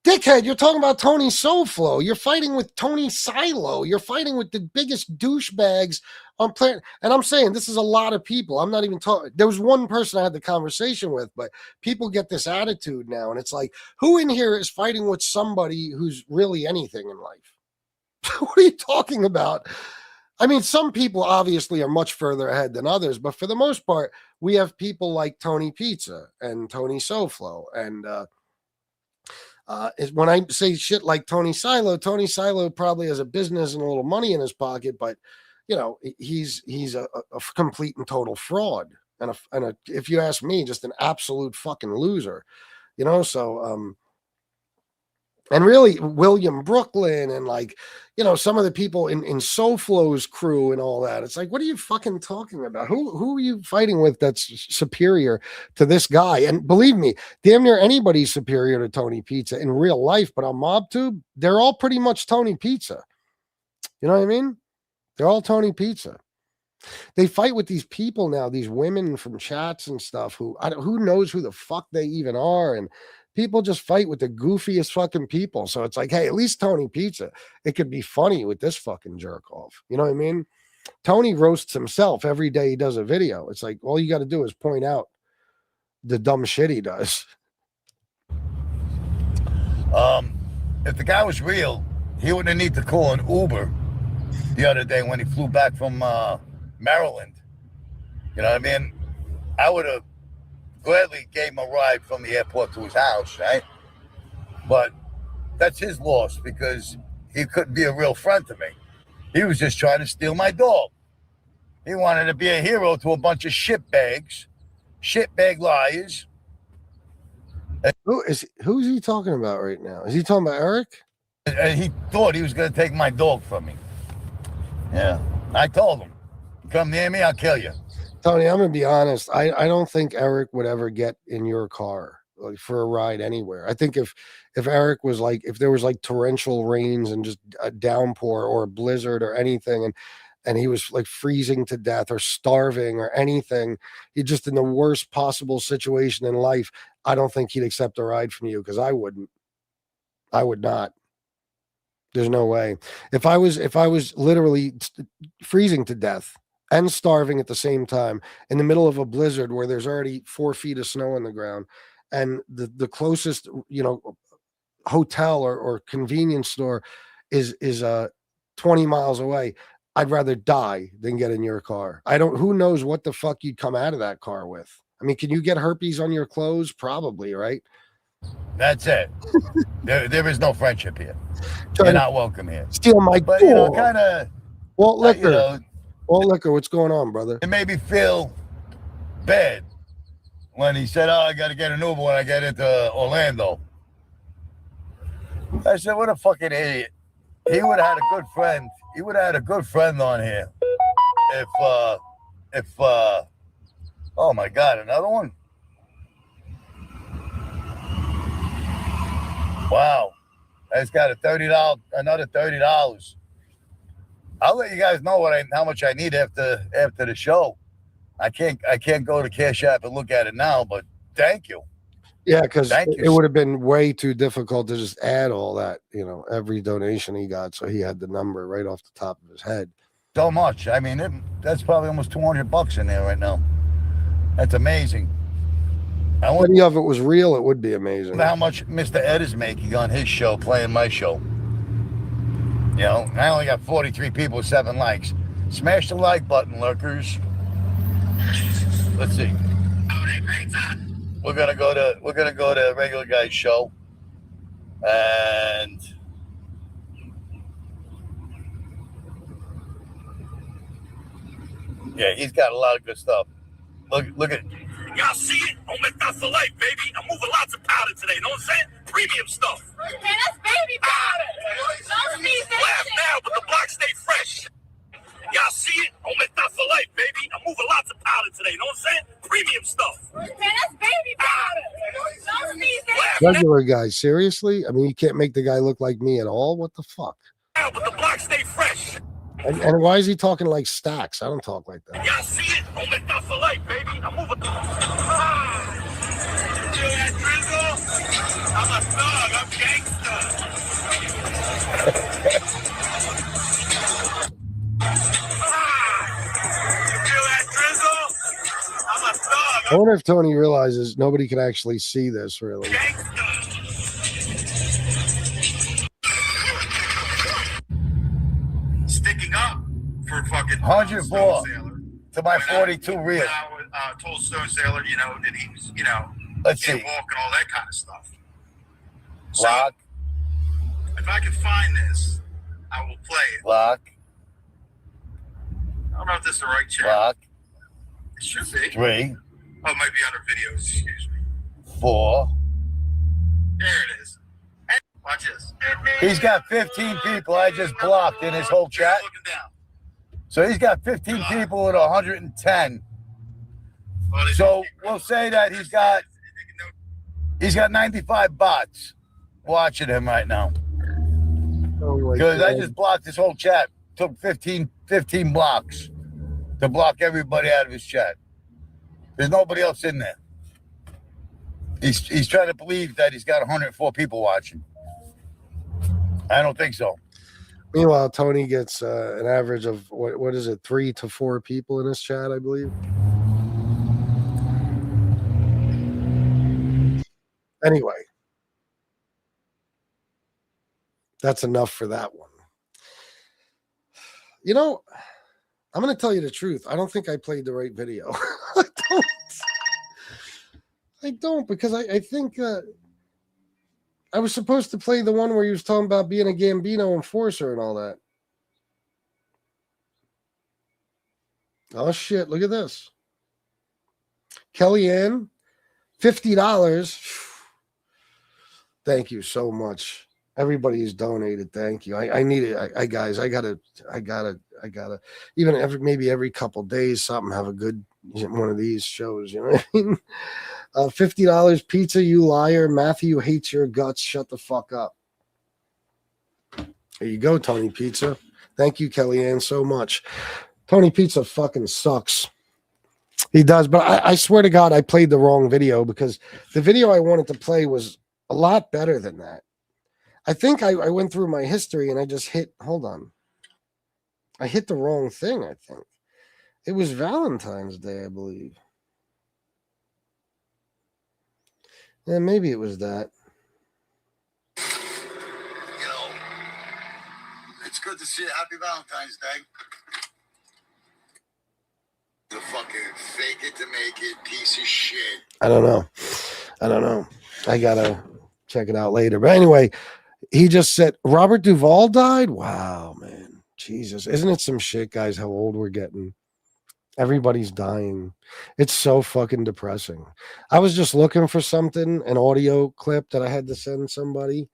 Dickhead, you're talking about Tony SoFlo. You're fighting with Tony Silo. You're fighting with the biggest douchebags on planet. And I'm saying this is a lot of people. I'm not even talking. There was one person I had the conversation with, but people get this attitude now. And it's like, who in here is fighting with somebody who's really anything in life? What are you talking about? I mean, some people obviously are much further ahead than others, but for the most part, we have people like Tony Pizza and Tony SoFlo and, when I say shit like Tony Silo probably has a business and a little money in his pocket, but you know, he's a complete and total fraud. And if you ask me, just an absolute fucking loser, you know? So, and really William Brooklyn and like, you know, some of the people in SoFlo's crew and all that. It's like, what are you fucking talking about? Who are you fighting with that's superior to this guy? And believe me, damn near anybody's superior to Tony Pizza in real life, but on Mobtube, they're all pretty much Tony Pizza. You know what I mean? They're all Tony Pizza. They fight with these people now, these women from chats and stuff who knows who the fuck they even are. And people just fight with the goofiest fucking people. So it's like, hey, at least Tony Pizza, it could be funny with this fucking jerk off. You know what I mean? Tony roasts himself every day he does a video. It's like, all you got to do is point out the dumb shit he does. If the guy was real, he wouldn't need to call an Uber the other day when he flew back from Maryland. You know what I mean? I would have gladly gave him a ride from the airport to his house, right? But that's his loss because he couldn't be a real friend to me. He was just trying to steal my dog. He wanted to be a hero to a bunch of shitbag liars. Who's he talking about right now? Is he talking about Eric? And he thought he was going to take my dog from me. Yeah, I told him, come near me, I'll kill you. Tony, I'm going to be honest. I don't think Eric would ever get in your car like, for a ride anywhere. I think if Eric was like, if there was like torrential rains and just a downpour or a blizzard or anything, and he was like freezing to death or starving or anything, he's just in the worst possible situation in life, I don't think he'd accept a ride from you because I wouldn't. I would not. There's no way. If I was literally freezing to death and starving at the same time in the middle of a blizzard where there's already 4 feet of snow on the ground and the closest, you know, hotel or convenience store is 20 miles away, I'd rather die than get in your car. Who knows what the fuck you'd come out of that car with? I mean, can you get herpes on your clothes? Probably, right? That's it. there is no friendship here. You're not welcome here. Steal my but door. You know, kind of Walt Liquor. You know, Walt Liquor, what's going on, brother? It made me feel bad when he said, "Oh, I got to get an Uber when I get into Orlando." I said, "What a fucking idiot!" He would have had a good friend. He would have had a good friend on here. If oh my God, another one. Wow, I just got another $30. I'll let you guys know how much I need after the show. I can't go to Cash App and look at it now, but thank you. Yeah, because it would have been way too difficult to just add all that, you know, every donation he got. So he had the number right off the top of his head. So much. I mean, that's probably almost $200 in there right now. That's amazing. If any of it was real, it would be amazing. How much Mr. Ed is making on his show, playing my show. You know, I only got 43 people with 7 likes. Smash the like button, lurkers. Let's see. We're gonna go to a regular guy's show, and yeah, he's got a lot of good stuff. Look at. Y'all see it? On McDonald's for life, baby. I'm moving lots of powder today. Know what I'm saying? Premium stuff. Man, that's baby powder. Don't sneeze that Laugh shit. now, but the block stay fresh. Y'all see it? On McDonald's for life, baby. I'm moving lots of powder today. Know what I'm saying? Premium stuff. Man, that's baby powder. Don't sneeze that Laugh shit. Regular guy, seriously? I mean, you can't make the guy look like me at all? What the fuck? now, but the block stay fresh. And why is he talking like Stacks? I don't talk like that. Y'all see it? Omega for life, baby. I'm moving. Ah! Feel that drizzle? I'm a thug. I'm gangster. You feel that drizzle? I'm a thug. I wonder if Tony realizes nobody can actually see this really. Sticking up for fucking 104 Stone Sailor. to my When 42 real. Told Stone Sailor, that he was, Let's can't see. walk and all that kind of stuff. So, Lock, if I can find this, I will play it. lock, I don't know if this is the right channel. lock. It should be. 3, Oh, it might be under videos. Excuse me. 4. There it is. Hey, watch this. He's got 15 people I just blocked in his whole chat. Looking down. So he's got 15 people with 110. Well, So we'll say that he's got 95 bots watching him right now. Oh my Because I God. just blocked his whole chat. Took 15 blocks to block everybody out of his chat. There's nobody else in there. He's trying to believe that he's got 104 people watching. I don't think so. Meanwhile, Tony gets an average of what is it, 3 to 4 people in his chat, I believe. Anyway, that's enough for that one. I'm going to tell you the truth. I don't think I played the right video. I don't because I think I was supposed to play the one where he was talking about being a Gambino enforcer and all that. Oh, shit. Look at this. Kellyanne, $50. Thank you so much. Everybody's donated. Thank you. I need it. I guys, I gotta, even maybe every couple days, something have a good one of these shows. You know what I mean? $50 pizza, you liar. Matthew hates your guts. Shut the fuck up. There you go, Tony Pizza. Thank you, Kellyanne, so much. Tony Pizza fucking sucks. He does, but I swear to God, I played the wrong video because the video I wanted to play was a lot better than that. I think I went through my history and I just hold on. I hit the wrong thing, I think. It was Valentine's Day, I believe. Yeah, maybe it was that. It's good to see you. Happy Valentine's Day. The fucking fake it to make it piece of shit. I don't know. I gotta check it out later. But anyway, he just said Robert Duvall died. Wow, man. Jesus. Isn't it some shit, guys, how old we're getting? Everybody's dying. It's so fucking depressing. I was just looking for something, an audio clip that I had to send somebody,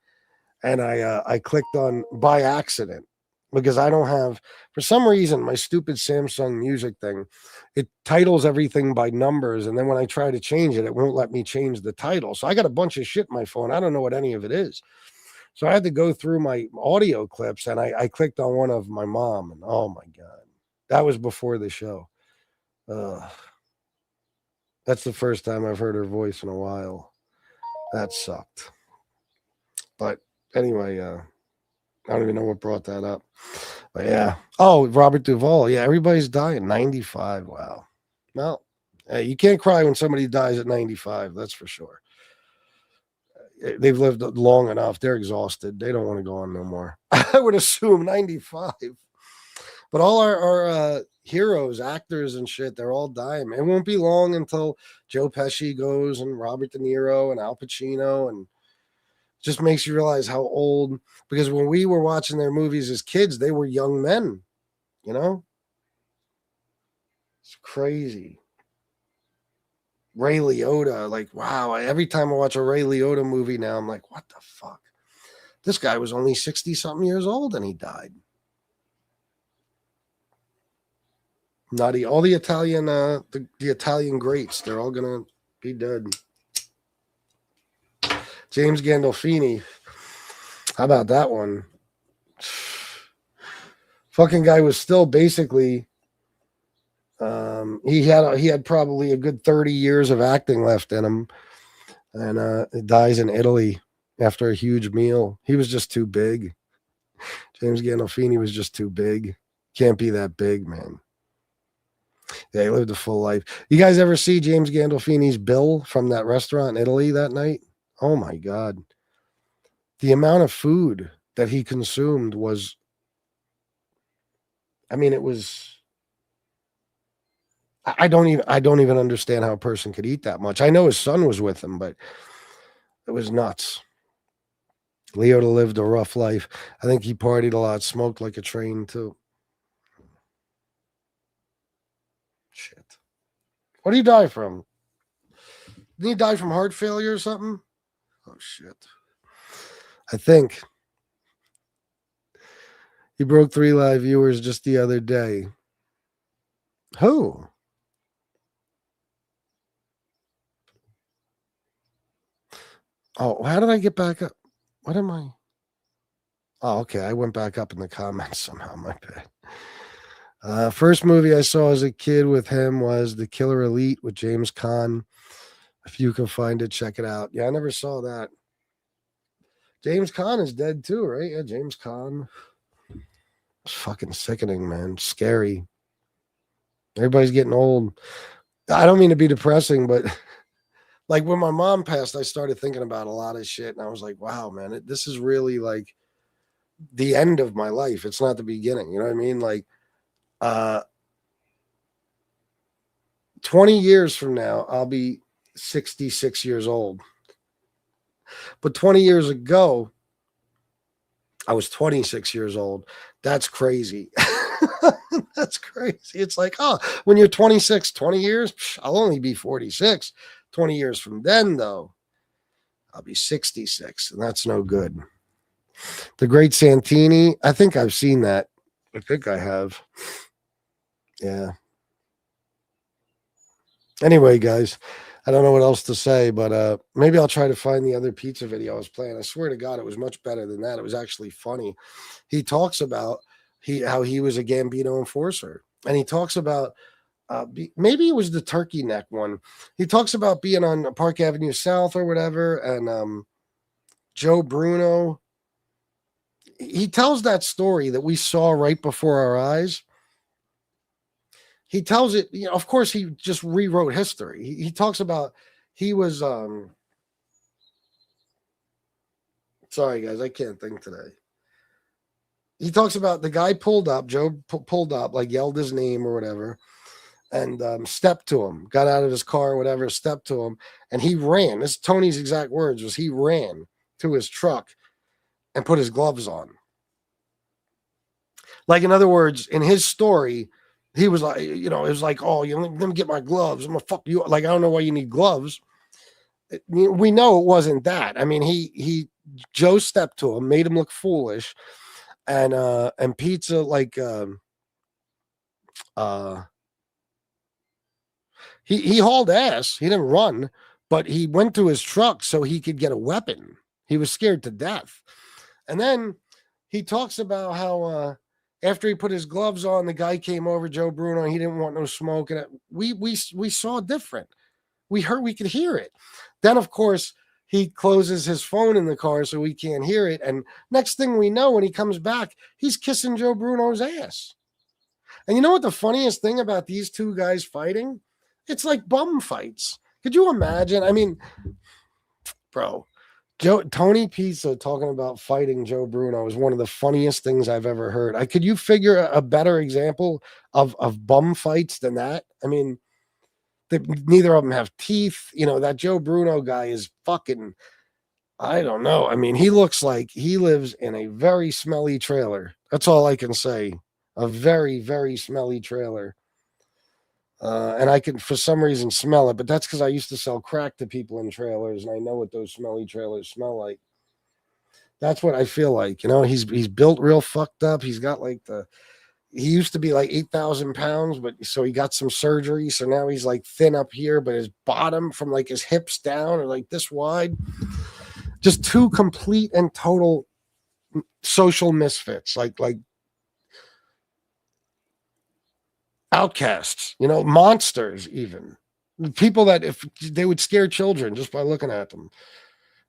and I clicked on by accident because I don't have, for some reason, my stupid Samsung music thing, it titles everything by numbers, and then when I try to change it, it won't let me change the title. So I got a bunch of shit in my phone. I don't know what any of it is. So I had to go through my audio clips, and I clicked on one of my mom, and oh my God, that was before the show. That's the first time I've heard her voice in a while. That sucked. But anyway, I don't even know what brought that up. But yeah. Oh, Robert Duvall. Yeah, everybody's dying. 95. Wow. Well, hey, you can't cry when somebody dies at 95. That's for sure. They've lived long enough. They're exhausted. They don't want to go on no more. I would assume 95. But all our heroes, actors and shit, they're all dying. It won't be long until Joe Pesci goes and Robert De Niro and Al Pacino, and just makes you realize how old, because when we were watching their movies as kids, they were young men, you know? It's crazy. Ray Liotta, like, wow. Every time I watch a Ray Liotta movie now, I'm like, what the fuck? This guy was only 60-something years old and he died. All the Italian, the Italian greats, they're all gonna be dead. James Gandolfini, how about that one? Fucking guy was still basically. He had probably a good 30 years of acting left in him, and he dies in Italy after a huge meal. He was just too big. James Gandolfini was just too big. Can't be that big, man. Yeah, he lived a full life. You guys ever see James Gandolfini's bill from that restaurant in Italy that night? Oh my God. The amount of food that he consumed was, I mean, it was, I don't even understand how a person could eat that much. I know his son was with him, but it was nuts. Leota lived a rough life. I think he partied a lot, smoked like a train too. Shit. What did he die from? Did he die from heart failure or something? Oh shit. I think he broke 3 live viewers just the other day. Who? Oh, how did I get back up? What am I? Oh, okay. I went back up in the comments somehow. My bad. First movie I saw as a kid with him was The Killer Elite with James Caan. If you can find it, check it out. Yeah, I never saw that. James Caan is dead too, right? Yeah, James Caan. It's fucking sickening, man. Scary. Everybody's getting old. I don't mean to be depressing, but like when my mom passed, I started thinking about a lot of shit, and I was like, wow, man, this is really like the end of my life. It's not the beginning. You know what I mean? Like, 20 years from now, I'll be 66 years old. But 20 years ago, I was 26 years old. That's crazy. That's crazy. It's like, oh, when you're 26, 20 years, I'll only be 46. 20 years from then, though, I'll be 66, and that's no good. The Great Santini, I think I've seen that. I think I have. Yeah. Anyway, guys, I don't know what else to say, but maybe I'll try to find the other pizza video I was playing. I swear to God, it was much better than that. It was actually funny. He talks about how he was a Gambino enforcer, and he talks about maybe it was the turkey neck one. He talks about being on Park Avenue South or whatever, and Joe Bruno. He tells that story that we saw right before our eyes. He tells it, you know, of course, he just rewrote history. He talks about he was, sorry, guys, I can't think today. He talks about the guy pulled up, Joe pulled up, like yelled his name or whatever, and stepped to him, got out of his car or whatever, stepped to him, and he ran. This Tony's exact words was he ran to his truck and put his gloves on. Like, in other words, in his story, he was like, you know, it was like, oh, you let me get my gloves. I'm gonna fuck you. Like, I don't know why you need gloves. We know it wasn't that. I mean, Joe stepped to him, made him look foolish, and Pizza like he hauled ass. He didn't run, but he went to his truck so he could get a weapon. He was scared to death. And then he talks about how after he put his gloves on, the guy came over, Joe Bruno, and he didn't want no smoke. And we saw different. We could hear it. Then, of course, he closes his phone in the car so we can't hear it. And next thing we know, when he comes back, he's kissing Joe Bruno's ass. And you know what the funniest thing about these two guys fighting? It's like bum fights. Could you imagine? I mean, bro, Tony Pizza talking about fighting Joe Bruno is one of the funniest things I've ever heard. Could you figure a better example of bum fights than that? I mean, neither of them have teeth. You know, that Joe Bruno guy is fucking, I don't know. I mean, he looks like he lives in a very smelly trailer. That's all I can say. A very, very smelly trailer. And I can, for some reason, smell it, but that's because I used to sell crack to people in trailers, and I know what those smelly trailers smell like. That's what I feel like. You know, he's built real fucked up. He's got like he used to be like 8,000 pounds, but so he got some surgery. So now he's like thin up here, but his bottom from like his hips down are like this wide. Just two complete and total social misfits. Like outcasts, you know, monsters, even people that if they would scare children just by looking at them.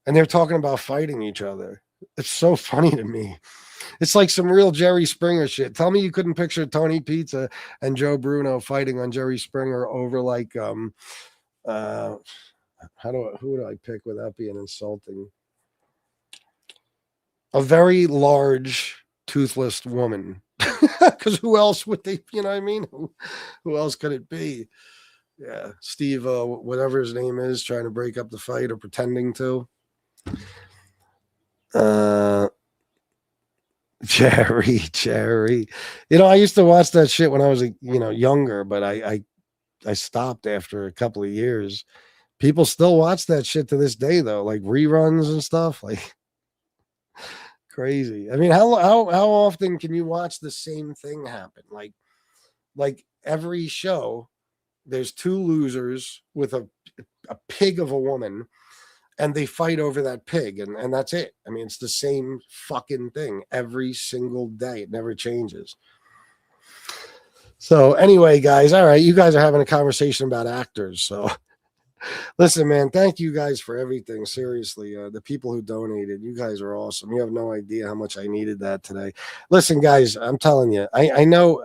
And they're talking about fighting each other. It's so funny to me. It's like some real Jerry Springer shit. Tell me you couldn't picture Tony Pizza and Joe Bruno fighting on Jerry Springer over like who do I pick without being insulting? A very large toothless woman. Because who else would they, you know what I mean? Who else could it be? Yeah, Steve, whatever his name is, trying to break up the fight or pretending to. Jerry. You know, I used to watch that shit when I was, younger, but I stopped after a couple of years. People still watch that shit to this day, though, like reruns and stuff, like crazy. I mean, how often can you watch the same thing happen? Like every show, there's two losers with a pig of a woman, and they fight over that pig, and that's it. I mean, it's the same fucking thing every single day. It never changes. So anyway, guys, all right, you guys are having a conversation about actors. So listen, man, thank you guys for everything. Seriously, the people who donated, you guys are awesome. You have no idea how much I needed that today. Listen, guys, I'm telling you, I know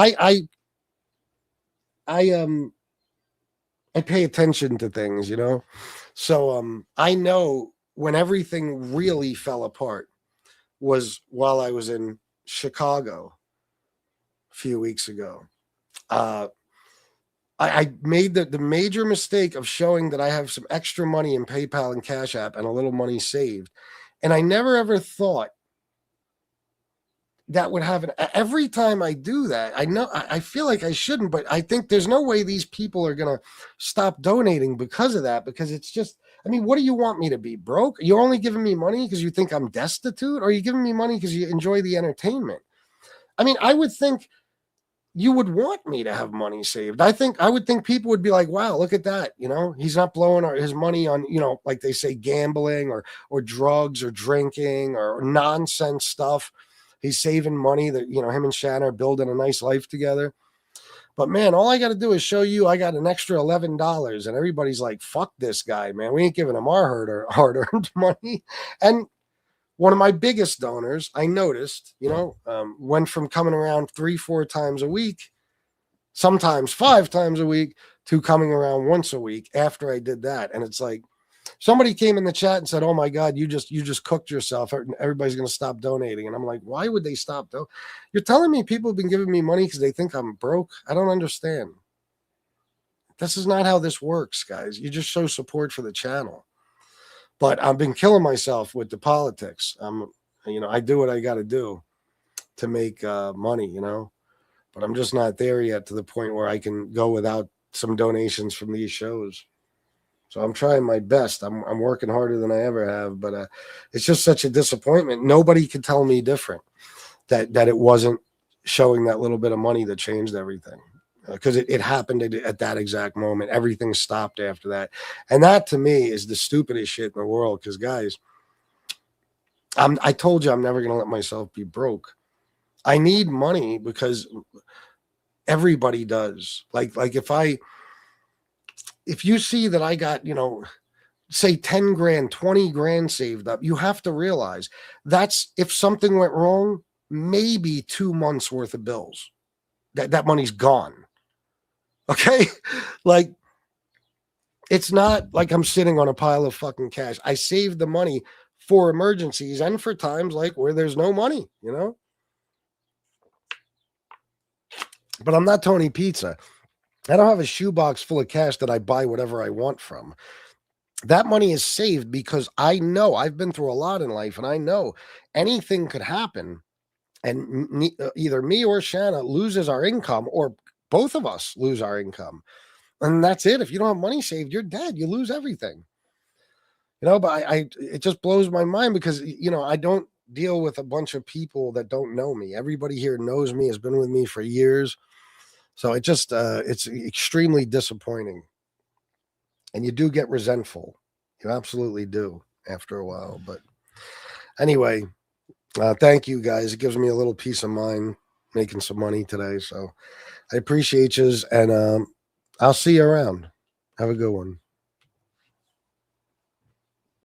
I pay attention to things, you know? So I know when everything really fell apart was while I was in Chicago a few weeks ago. I made the major mistake of showing that I have some extra money in PayPal and Cash App and a little money saved. And I never ever thought that would happen. Every time I do that, I feel like I shouldn't, but I think there's no way these people are going to stop donating because of that, because it's just, I mean, what do you want me to be, broke? You're only giving me money because you think I'm destitute, or are you giving me money because you enjoy the entertainment? I mean, I would think you would want me to have money saved. I would think people would be like, wow, look at that. You know, he's not blowing his money on, you know, like they say, gambling or drugs or drinking or nonsense stuff. He's saving money that, you know, him and Shannon are building a nice life together. But man, all I got to do is show you I got an extra $11, and everybody's like, fuck this guy, man. We ain't giving him our hard-earned money. And one of my biggest donors, I noticed, you know, went from coming around 3-4 times a week, sometimes 5 times a week, to coming around once a week after I did that. And it's like, somebody came in the chat and said, oh my God, you just cooked yourself. Everybody's going to stop donating. And I'm like, why would they stop though? You're telling me people have been giving me money because they think I'm broke? I don't understand. This is not how this works, guys. You just show support for the channel. But I've been killing myself with the politics. I do what I got to do to make money, you know, but I'm just not there yet to the point where I can go without some donations from these shows. So I'm trying my best. I'm working harder than I ever have, but it's just such a disappointment. Nobody could tell me different, that it wasn't showing that little bit of money that changed everything, because it happened at that exact moment. Everything stopped after that. And that to me is the stupidest shit in the world. Because guys, I told you I'm never going to let myself be broke. I need money because everybody does. Like if you see that I got, you know, say 10 grand, 20 grand saved up, you have to realize that's, if something went wrong, maybe 2 months worth of bills. That money's gone. Okay. Like, it's not like I'm sitting on a pile of fucking cash. I saved the money for emergencies and for times like where there's no money, you know, but I'm not Tony Pizza. I don't have a shoebox full of cash that I buy whatever I want from. That money is saved because I know I've been through a lot in life, and I know anything could happen, and either me or Shanna loses our income, or both of us lose our income. And that's it. If you don't have money saved, you're dead. You lose everything. You know, but it just blows my mind because, you know, I don't deal with a bunch of people that don't know me. Everybody here knows me, has been with me for years. So it just, it's extremely disappointing. And you do get resentful. You absolutely do after a while. But anyway, thank you guys. It gives me a little peace of mind making some money today. So I appreciate yous, and I'll see you around. Have a good one.